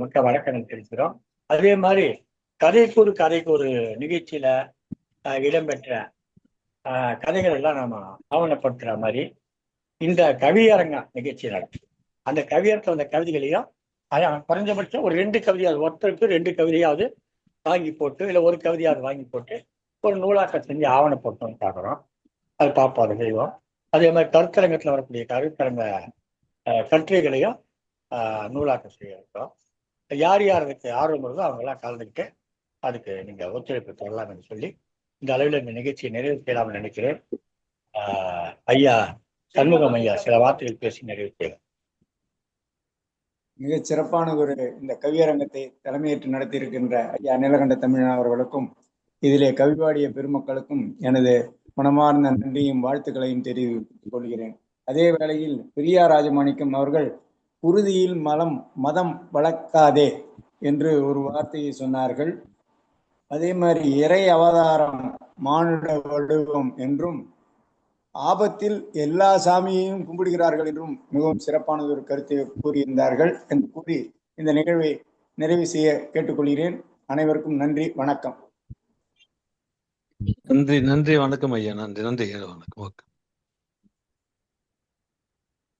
மிக்க வணக்கம் தெரிவிக்கிறோம். அதே மாதிரி கதைக்கூறு நிகழ்ச்சியில இடம்பெற்ற கதைகள் எல்லாம் நாம ஆவணப்படுத்துற மாதிரி இந்த கவியரங்க நிகழ்ச்சி நடக்கும். அந்த கவியரங்க அந்த கவிதைகளையும் குறைஞ்சபட்சம் ஒரு 2 கவிதையாவது, ஒருத்தருக்கு 2 கவிதையாவது வாங்கி போட்டு இல்லை ஒரு கவிதையாவது வாங்கி போட்டு ஒரு நூலாக்கம் செஞ்சு ஆவணப்படுத்தணும்னு பார்க்குறோம். அது பார்ப்போம், அதை செய்வோம். அதே மாதிரி கருத்தரங்கத்தில் வரக்கூடிய கருத்தரங்க கட்டுரைகளையும் நூலாக்கம் செய்ய இருக்கோம். யார் அதுக்கு ஆர்வம் இருந்தோ அவங்கெல்லாம் கலந்துக்கிட்டு அதுக்கு நீங்க ஒத்துழைப்பு தரலாம் என்று சொல்லி இந்த அளவில் இந்த நிகழ்ச்சியை நிறைவு செய்யலாம்னு நினைக்கிறேன். ஐயா சண்முகம் ஐயா சில வார்த்தைகள் பேசி நிறைவு செய்யலாம். மிகச் சிறப்பான ஒரு இந்த கவியரங்கத்தை தலைமையேற்று நடத்தியிருக்கின்ற ஐயா நீலகண்ட தமிழன் அவர்களுக்கும் இதிலே கவிபாடிய பெருமக்களுக்கும் எனது மனமார்ந்த நன்றியும் வாழ்த்துக்களையும் தெரிவித்துக் கொள்கிறேன். அதே வேளையில் பெரியார் ராஜமாணிக்கம் அவர்கள் குருதியில் மதம் வளர்க்காதே என்று ஒரு வார்த்தையை சொன்னார்கள். அதே மாதிரி இறை அவதாரம் மானுட வடிவம் என்றும் ஆபத்தில் எல்லா சாமியையும் கும்பிடுகிறார்கள் என்றும் மிகவும் சிறப்பான ஒரு கருத்தை கூறியிருந்தார்கள் என்று கூறி இந்த நிகழ்வை நிறைவு செய்ய கேட்டுக்கொள்கிறேன். அனைவருக்கும் நன்றி, வணக்கம். நன்றி, வணக்கம் ஐயா. நன்றி, வணக்கம்.